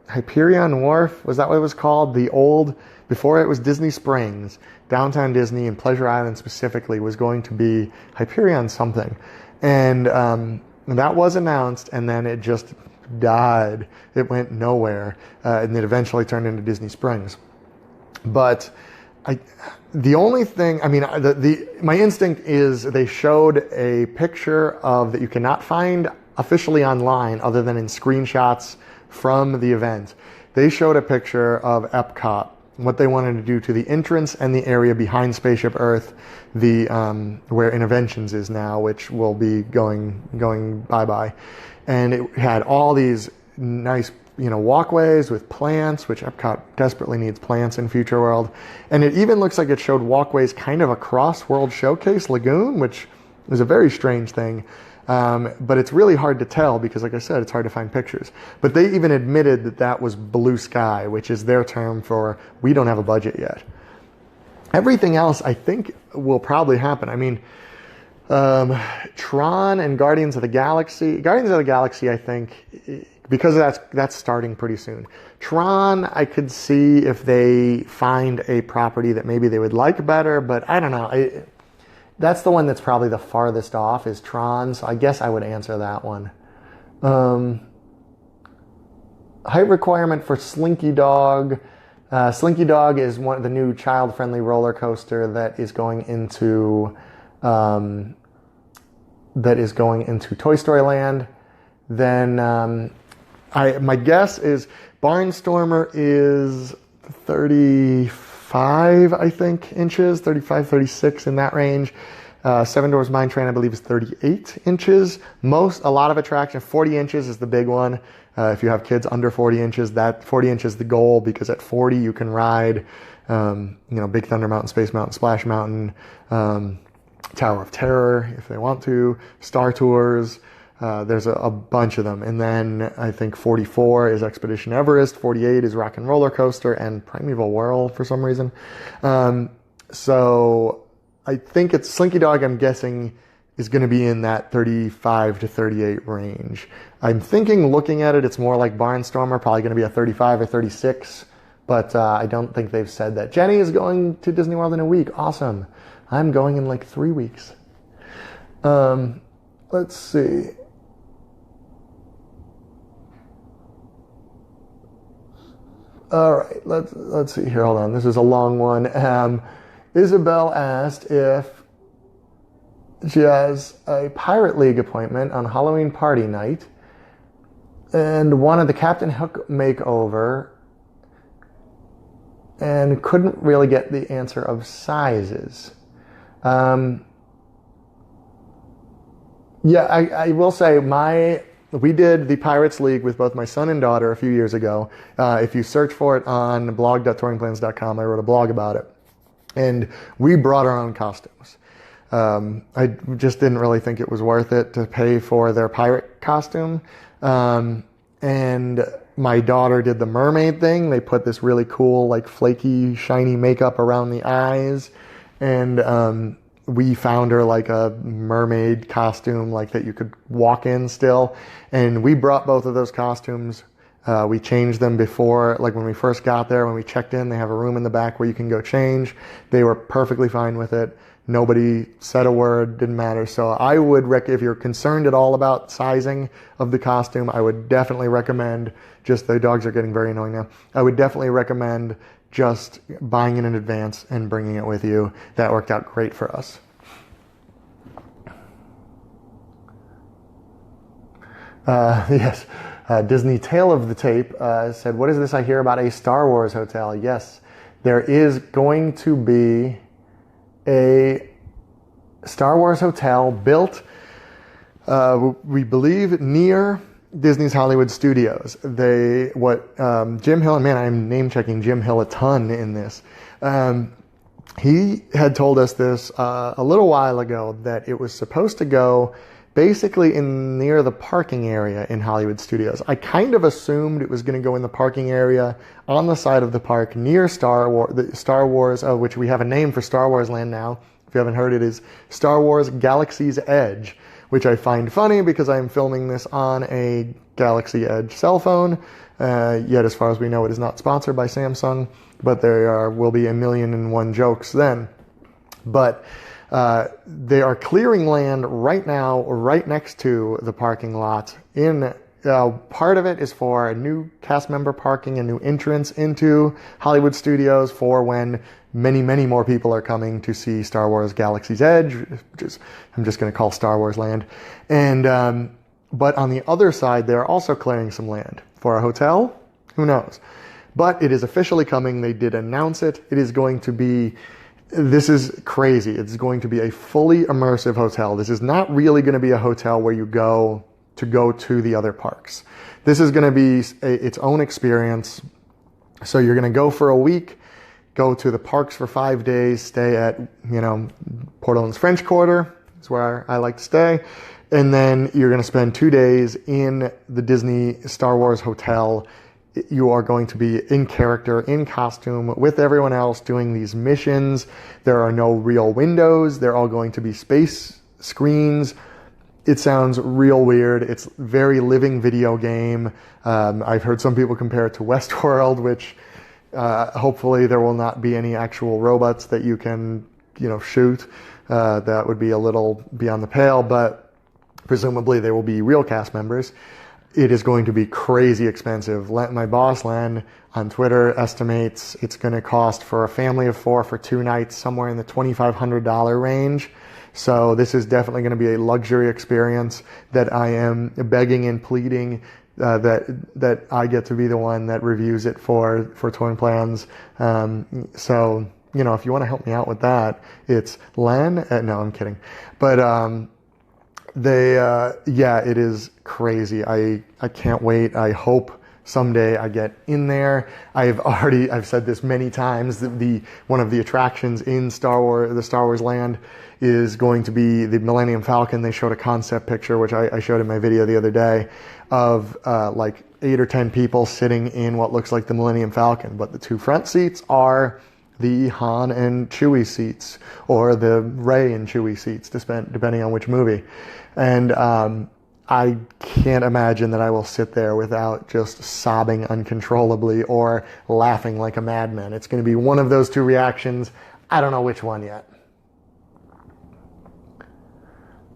Hyperion Wharf, was that what it was called? The old, before it was Disney Springs, Downtown Disney and Pleasure Island specifically was going to be Hyperion something. And that was announced, and then it just died. It went nowhere, and it eventually turned into Disney Springs. But the only thing, I mean, my instinct is they showed a picture of that you cannot find officially online other than in screenshots from the event. They showed a picture of Epcot, what they wanted to do to the entrance and the area behind Spaceship Earth, where Interventions is now, which will be going bye-bye. And it had all these nice, walkways with plants, which Epcot desperately needs plants in Future World. And it even looks like it showed walkways kind of across World Showcase Lagoon, which is a very strange thing. But it's really hard to tell because, like I said, it's hard to find pictures. But they even admitted that was blue sky, which is their term for we don't have a budget yet. Everything else, I think, will probably happen. I mean, Tron and Guardians of the Galaxy. Guardians of the Galaxy, I think, because that's starting pretty soon. Tron, I could see if they find a property that maybe they would like better, but I don't know. That's the one that's probably the farthest off, is Tron, so I guess I would answer that one. Height requirement for Slinky Dog. Slinky Dog is one of the new child-friendly roller coaster that is going into Toy Story Land. Then my guess is Barnstormer is 35, I think, inches, 35, 36 in that range. Seven Dwarfs Mine Train, I believe, is 38 inches. A lot of attraction, 40 inches is the big one. If you have kids under 40 inches, that 40 inches is the goal, because at 40 you can ride, Big Thunder Mountain, Space Mountain, Splash Mountain, Tower of Terror if they want to, Star Tours. There's a bunch of them. And then I think 44 is Expedition Everest, 48 is Rock and Roller Coaster, and Primeval Whirl for some reason. So I think it's Slinky Dog, I'm guessing, is going to be in that 35 to 38 range. I'm thinking, looking at it, it's more like Barnstormer, probably going to be a 35 or 36, but I don't think they've said that. Jenny is going to Disney World in a week. Awesome. I'm going in like 3 weeks. Let's see. All right, let's see here. Hold on. This is a long one. Isabel asked if she has a Pirate League appointment on Halloween party night and wanted the Captain Hook makeover and couldn't really get the answer of sizes. I will say we did the Pirates League with both my son and daughter a few years ago. If you search for it on blog.touringplans.com, I wrote a blog about it. And we brought our own costumes. I just didn't really think it was worth it to pay for their pirate costume. And my daughter did the mermaid thing. They put this really cool, like, flaky, shiny makeup around the eyes. And we found her like a mermaid costume, like, that you could walk in still. And we brought both of those costumes We changed them before, like when we first got there, when we checked in, they have a room in the back where you can go change. They were perfectly fine with it. Nobody said a word, didn't matter. So I would, if you're concerned at all about sizing of the costume, I would definitely recommend, just the dogs are getting very annoying now, I would definitely recommend just buying it in advance and bringing it with you. That worked out great for us. Yes. Disney Tale of the Tape said, what is this I hear about a Star Wars hotel? Yes, there is going to be a Star Wars hotel built, we believe, near Disney's Hollywood Studios. Jim Hill, and man, I'm name checking Jim Hill a ton in this. He had told us this a little while ago, that it was supposed to go basically near the parking area in Hollywood Studios. I kind of assumed it was going to go in the parking area on the side of the park near Star Wars, which we have a name for Star Wars Land now. If you haven't heard, it is Star Wars Galaxy's Edge, which I find funny because I'm filming this on a Galaxy Edge cell phone. Yet, as far as we know, it is not sponsored by Samsung, but there will be 1,000,001 jokes then. But they are clearing land right now, right next to the parking lot. Part of it is for a new cast member parking, a new entrance into Hollywood Studios for when many, many more people are coming to see Star Wars Galaxy's Edge, which is, I'm just going to call Star Wars Land. And but on the other side, they're also clearing some land for a hotel. Who knows? But it is officially coming. They did announce it. It is going to be... This is crazy. It's going to be a fully immersive hotel. This is not really going to be a hotel where you go to the other parks. This is going to be its own experience. So you're going to go for a week, go to the parks for 5 days, stay at, Port Orleans French Quarter. That's where I like to stay. And then you're going to spend 2 days in the Disney Star Wars Hotel. You are going to be in character, in costume, with everyone else doing these missions. There are no real windows. They're all going to be space screens. It sounds real weird. It's very living video game. I've heard some people compare it to Westworld, which hopefully there will not be any actual robots that you can, shoot. That would be a little beyond the pale, but presumably there will be real cast members. It is going to be crazy expensive. My boss, Len, on Twitter estimates it's going to cost for a family of 4 for 2 nights somewhere in the $2,500 range. So this is definitely going to be a luxury experience that I am begging and pleading that I get to be the one that reviews it for Twin Plans. So, if you want to help me out with that, it's Len. No, I'm kidding. But it is crazy. I can't wait. I hope someday I get in there. I've said this many times, that one of the attractions in the Star Wars Land is going to be the Millennium Falcon. They showed a concept picture, which I showed in my video the other day, of like 8 or 10 people sitting in what looks like the Millennium Falcon. But the 2 front seats are the Han and Chewie seats, or the Rey and Chewie seats, depending on which movie. And I can't imagine that I will sit there without just sobbing uncontrollably or laughing like a madman. It's going to be one of those 2 reactions. I don't know which one yet.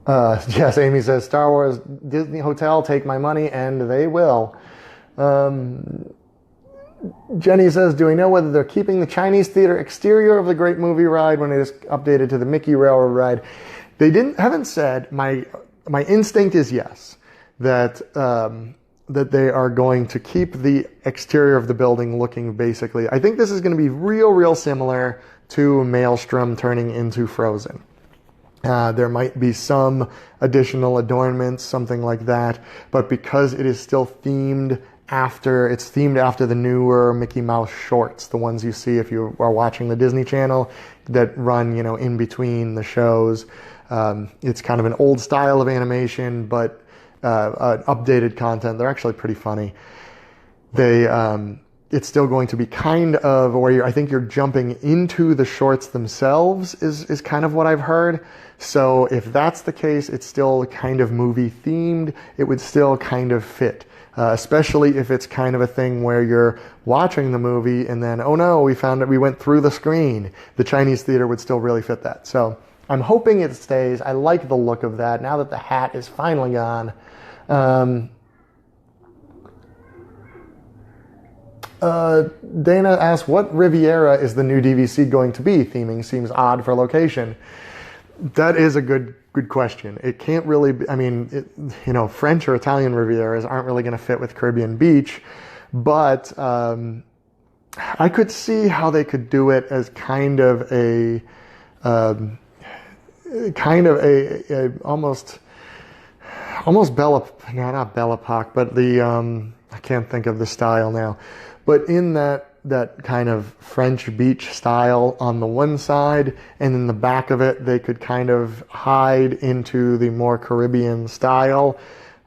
Yes, Amy says, Star Wars Disney Hotel, take my money, and they will. Jenny says, do we know whether they're keeping the Chinese theater exterior of the Great Movie Ride when it is updated to the Mickey Railroad Ride? They haven't said. My instinct is yes, that they are going to keep the exterior of the building looking basically. I think this is going to be real similar to Maelstrom turning into Frozen. There might be some additional adornments, something like that, but because it is still themed after the newer Mickey Mouse shorts, the ones you see if you are watching the Disney Channel that run, in between the shows. It's kind of an old style of animation, but updated content. They're actually pretty funny. It's still going to be kind of where I think you're jumping into the shorts themselves is kind of what I've heard. So if that's the case, it's still kind of movie themed. It would still kind of fit. especially if it's kind of a thing where you're watching the movie and then, oh no, we found that we went through the screen. The Chinese theater would still really fit that. So I'm hoping it stays. I like the look of that now that the hat is finally gone. Dana asks, what Riviera is the new DVC going to be? Theming seems odd for location. That is a good question. It can't really be, I mean, French or Italian Rivieras aren't really going to fit with Caribbean Beach, but I could see how they could do it as kind of a almost Bella, no, not Belle Epoque, but the I can't think of the style now, but in that kind of French beach style on the one side, and in the back of it they could kind of hide into the more Caribbean style.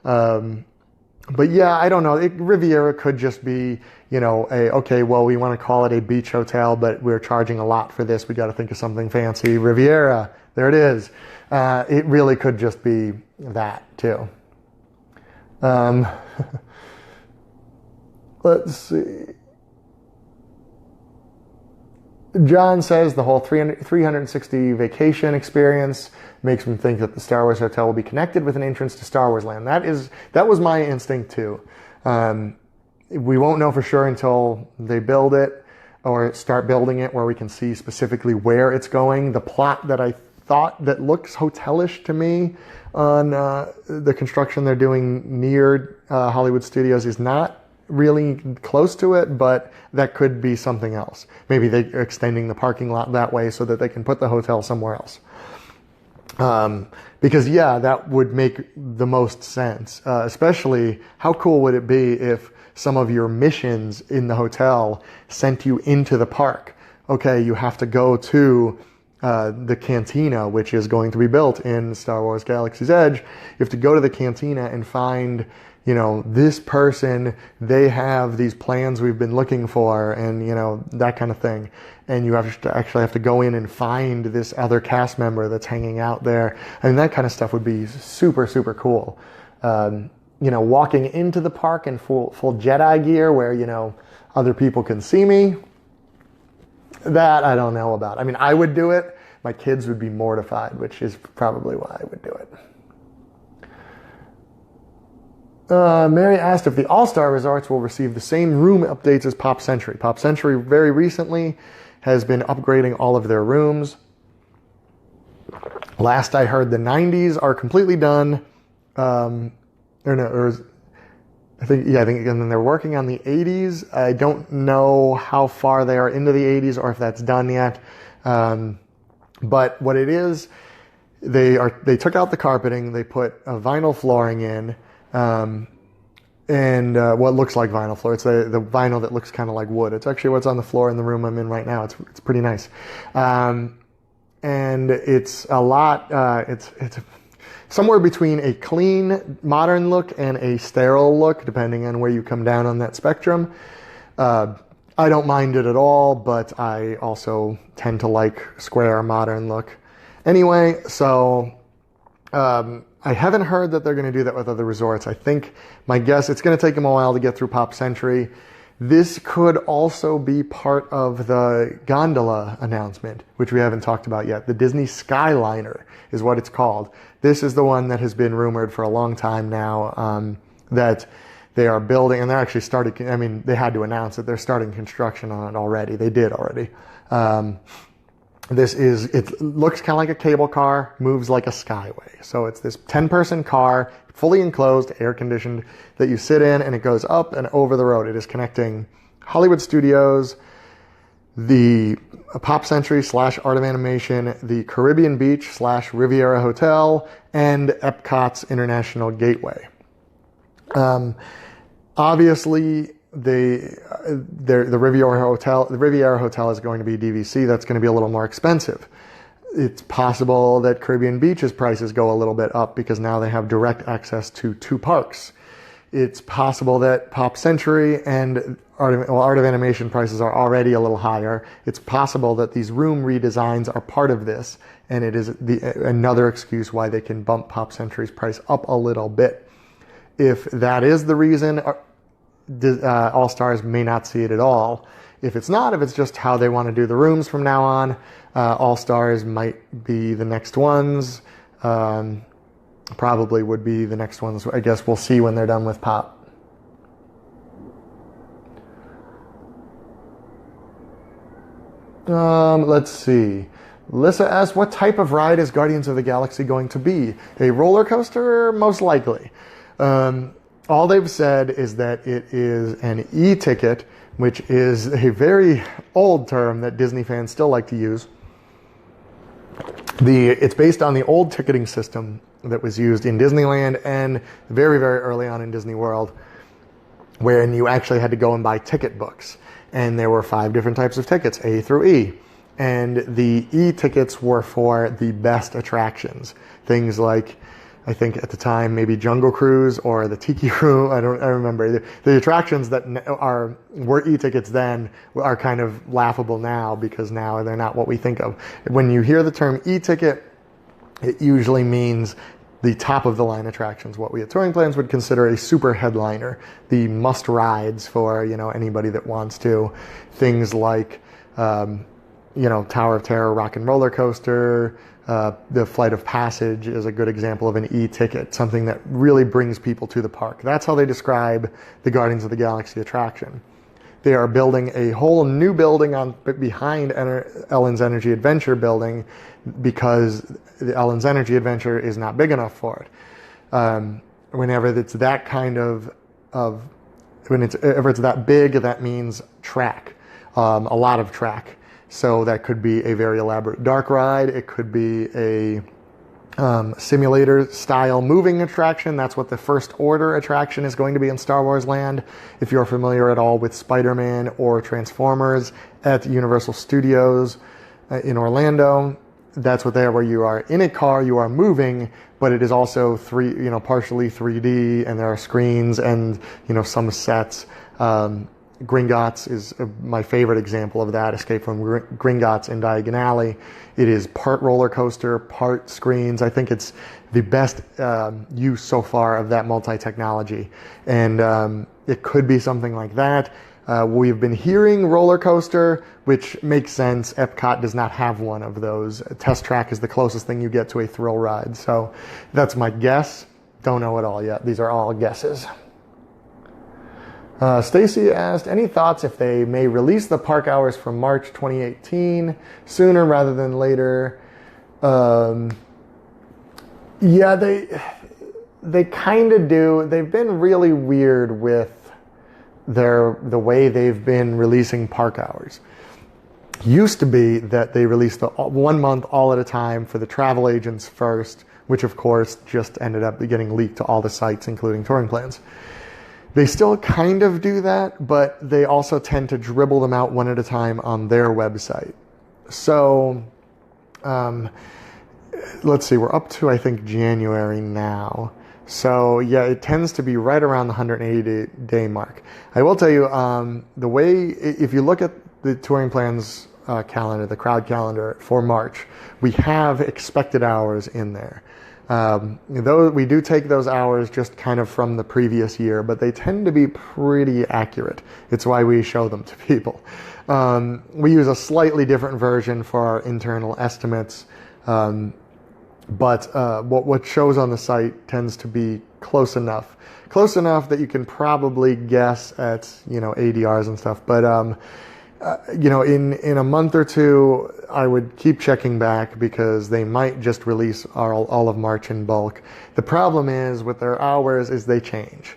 But yeah, I don't know. Riviera could just be, okay, well, we want to call it a beach hotel, but we're charging a lot for this. We got to think of something fancy. Riviera, there it is. It really could just be that too. Let's see. John says the whole 360 vacation experience makes me think that the Star Wars Hotel will be connected with an entrance to Star Wars Land. That was my instinct too. We won't know for sure until they build it or start building it, where we can see specifically where it's going. The plot that I thought that looks hotelish to me on the construction they're doing near Hollywood Studios is not really close to it, but that could be something else. Maybe they're extending the parking lot that way so that they can put the hotel somewhere else. Because yeah, that would make the most sense. Especially, how cool would it be if some of your missions in the hotel sent you into the park? Okay, you have to go to the cantina, which is going to be built in Star Wars Galaxy's Edge. You have to go to the cantina and find, this person, they have these plans we've been looking for, and, that kind of thing. And you actually have to go in and find this other cast member that's hanging out there. I mean, that kind of stuff would be super, super cool. Walking into the park in full Jedi gear where, other people can see me. That I don't know about. I mean, I would do it. My kids would be mortified, which is probably why I would do it. Mary asked if the All-Star Resorts will receive the same room updates as Pop Century. Pop Century very recently has been upgrading all of their rooms. Last I heard, the 90s are completely done. I think, and then they're working on the 80s. I don't know how far they are into the 80s or if that's done yet. But what it is, they took out the carpeting, they put vinyl flooring in, and what looks like vinyl floor. It's the vinyl that looks kind of like wood. It's actually what's on the floor in the room I'm in right now. It's pretty nice. And it's a lot, it's somewhere between a clean, modern look and a sterile look, depending on where you come down on that spectrum. I don't mind it at all, but I also tend to like square, modern look. Anyway, so I haven't heard that they're going to do that with other resorts. I think, my guess, it's going to take them a while to get through Pop Century. This could also be part of the gondola announcement, which we haven't talked about yet. The Disney Skyliner is what it's called. This is the one that has been rumored for a long time now, that they are building, and they're actually starting, I mean, they had to announce that they're starting construction on it already. They did already. It looks kind of like a cable car, moves like a Skyway. So it's this 10-person car, fully enclosed, air-conditioned, that you sit in, and it goes up and over the road. It is connecting Hollywood Studios, the Pop Century / Art of Animation, the Caribbean Beach / Riviera Hotel, and Epcot's International Gateway. Obviously, the Riviera Hotel is going to be DVC. That's going to be a little more expensive. It's possible that Caribbean Beach's prices go a little bit up because now they have direct access to 2 parks. It's possible that Pop Century and Art of Animation prices are already a little higher. It's possible that these room redesigns are part of this, and it is another excuse why they can bump Pop Century's price up a little bit. If that is the reason, All Stars may not see it at all. If it's not, if it's just how they want to do the rooms from now on, All Stars might be the next ones. Probably would be the next ones. I guess we'll see when they're done with Pop. Let's see. Lissa asks, what type of ride is Guardians of the Galaxy going to be? A roller coaster? Most likely. All they've said is that it is an e-ticket, which is a very old term that Disney fans still like to use. It's based on the old ticketing system that was used in Disneyland and very, very early on in Disney World, wherein you actually had to go and buy ticket books. And there were 5 different types of tickets, A through E. And the E-tickets were for the best attractions. Things like, I think at the time, maybe Jungle Cruise or the Tiki Room. I remember. The attractions that were E-tickets then are kind of laughable now, because now they're not what we think of. When you hear the term E-ticket, it usually means the top of the line attractions, what we at Touring Plans would consider a super headliner, the must rides for anybody that wants to. Things like Tower of Terror, Rock and Roller Coaster, the Flight of Passage is a good example of an e-ticket, something that really brings people to the park. That's how they describe the Guardians of the Galaxy attraction. They are building a whole new building behind Ellen's Energy Adventure building, because the Ellen's Energy Adventure is not big enough for it. Whenever it's that kind whenever it's that big, that means track, a lot of track. So that could be a very elaborate dark ride. It could be a simulator style moving attraction. That's what the First Order attraction is going to be in Star Wars Land. If you're familiar at all with Spider-Man or Transformers at Universal Studios in Orlando, that's what they are, where you are in a car, you are moving, but it is also partially 3D, and there are screens and some sets. Gringotts is my favorite example of that, Escape from Gringotts in Diagon Alley. It is part roller coaster, part screens. I think it's the best use so far of that multi-technology. And it could be something like that. We've been hearing roller coaster, which makes sense. Epcot does not have one of those. Test Track is the closest thing you get to a thrill ride. So that's my guess. Don't know it all yet. These are all guesses. Stacy asked, any thoughts if they may release the park hours from March 2018 sooner rather than later? Yeah, they kind of do. They've been really weird with the way they've been releasing park hours. Used to be that they released the 1 month all at a time for the travel agents first, which of course just ended up getting leaked to all the sites, including Touring Plans. They still kind of do that, but they also tend to dribble them out one at a time on their website. So, let's see, we're up to, I think, January now. So, yeah, it tends to be right around the 180-day mark. I will tell you, the way, if you look at the Touring Plans calendar, the crowd calendar for March, we have expected hours in there. Though we do take those hours just kind of from the previous year, but they tend to be pretty accurate. It's why we show them to people. We use a slightly different version for our internal estimates, but what shows on the site tends to be close enough that you can probably guess at ADRs and stuff. But in a month or two, I would keep checking back, because they might just release all of March in bulk. The problem is with their hours is they change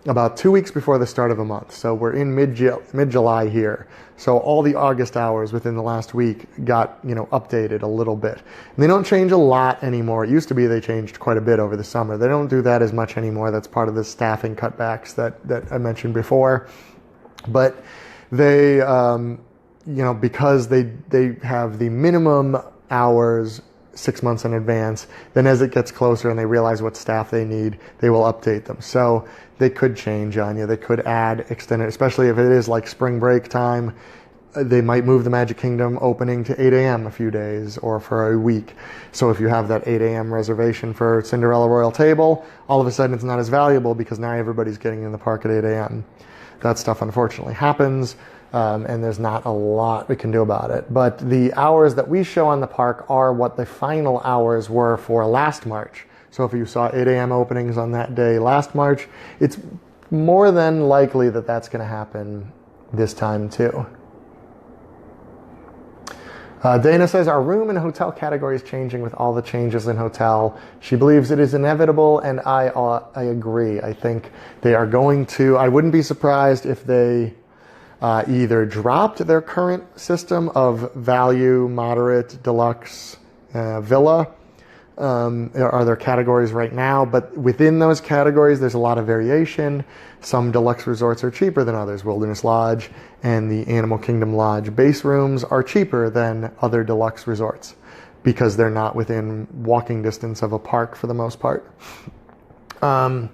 about 2 weeks before the start of a month. So we're in mid-July here. So all the August hours within the last week got updated a little bit. And they don't change a lot anymore. It used to be they changed quite a bit over the summer. They don't do that as much anymore. That's part of the staffing cutbacks that I mentioned before. But they, because they have the minimum hours 6 months in advance, then as it gets closer and they realize what staff they need, they will update them. So they could change on you. They could add extended, especially if it is like spring break time. they might move the Magic Kingdom opening to 8 a.m. a few days or for a week. So if you have that 8 a.m. reservation for Cinderella Royal Table, all of a sudden it's not as valuable because now everybody's getting in the park at 8 a.m. That stuff unfortunately happens, and there's not a lot we can do about it. But the hours that we show on the park are what the final hours were for last March. So if you saw 8 a.m. openings on that day last March, it's more than likely that that's going to happen this time too. Dana says, our room and hotel category is changing with all the changes in hotel. She believes it is inevitable, and I agree. I think they are going to, I wouldn't be surprised if they either dropped their current system of value, moderate, deluxe, villa. Are there categories right now, but within those categories there's a lot of variation. Some deluxe resorts are cheaper than others. Wilderness Lodge and the Animal Kingdom Lodge base rooms are cheaper than other deluxe resorts because they're not within walking distance of a park for the most part. So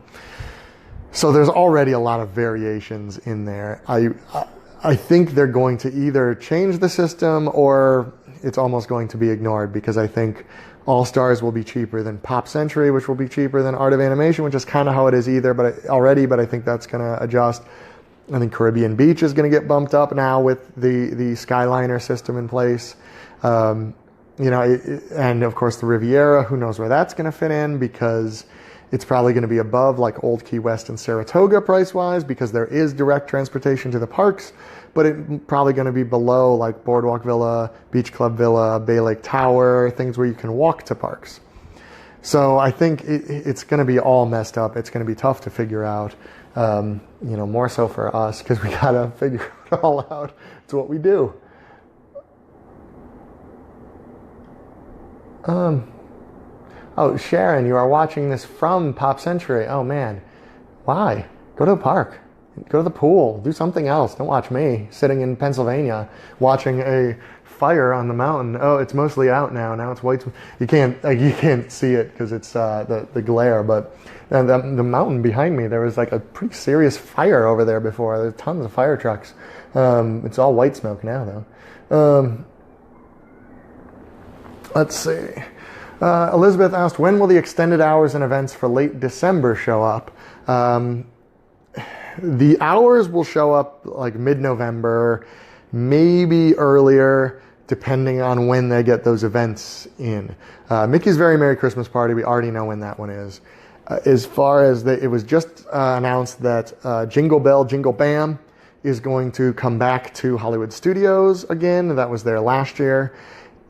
there's already a lot of variations in there. I think they're going to either change the system or it's almost going to be ignored, because I think All Stars will be cheaper than Pop Century, which will be cheaper than Art of Animation, which is kind of how it is but I think that's going to adjust. I think Caribbean Beach is going to get bumped up now with the Skyliner system in place. And of course the Riviera, who knows where that's going to fit in, because it's probably going to be above like Old Key West and Saratoga price-wise, because there is direct transportation to the parks, but it's probably going to be below like Boardwalk Villa, Beach Club Villa, Bay Lake Tower, things where you can walk to parks. So I think it's going to be all messed up. It's going to be tough to figure out, more so for us, because we got to figure it all out. It's what we do. Oh, Sharon, you are watching this from Pop Century. Oh, man. Why? Go to the park. Go to the pool. Do something else. Don't watch me sitting in Pennsylvania watching a fire on the mountain. Oh, it's mostly out now. Now it's white. You can't see it because it's the glare. But the mountain behind me, there was like a pretty serious fire over there before. There's tons of fire trucks. It's all white smoke now, though. Let's see. Elizabeth asked, when will the extended hours and events for late December show up? The hours will show up like mid-November, maybe earlier, depending on when they get those events in. Mickey's Very Merry Christmas Party, we already know when that one is. As far as it was just announced that Jingle Bell, Jingle Bam is going to come back to Hollywood Studios again. That was there last year.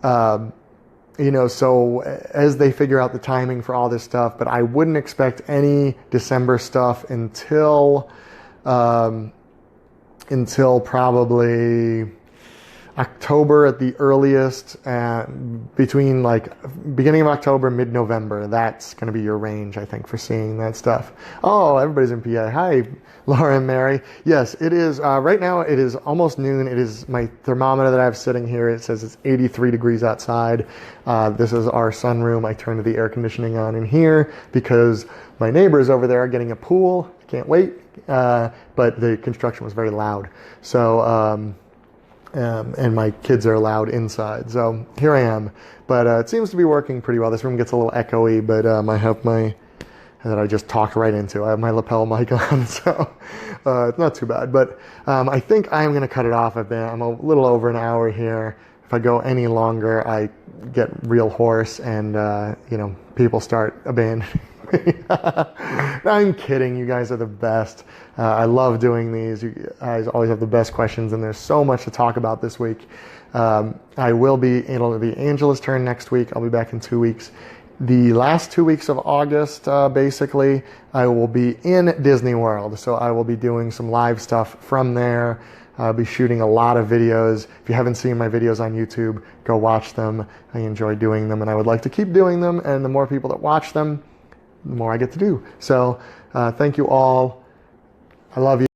So as they figure out the timing for all this stuff, but I wouldn't expect any December stuff until probably October at the earliest, between like beginning of October, mid-November. That's going to be your range, I think, for seeing that stuff. Oh, everybody's in PA. Hi, Laura and Mary. Yes, it is. Right now it is almost noon. It is my thermometer that I have sitting here. It says it's 83 degrees outside. This is our sunroom. I turned the air conditioning on in here because my neighbors over there are getting a pool. I can't wait. But the construction was very loud. So, and my kids are allowed inside. So here I am. But it seems to be working pretty well. This room gets a little echoey, but I have that I just talked right into. I have my lapel mic on, so it's not too bad. But I think I'm going to cut it off. I'm a little over an hour here. If I go any longer, I get real hoarse and, people start abandoning me. I'm kidding. You guys are the best. I love doing these. You guys always have the best questions, and there's so much to talk about this week. It'll be Angela's turn next week. I'll be back in 2 weeks. The last 2 weeks of August, basically, I will be in Disney World. So I will be doing some live stuff from there. I'll be shooting a lot of videos. If you haven't seen my videos on YouTube, go watch them. I enjoy doing them, and I would like to keep doing them. And the more people that watch them, the more I get to do. So thank you all. I love you.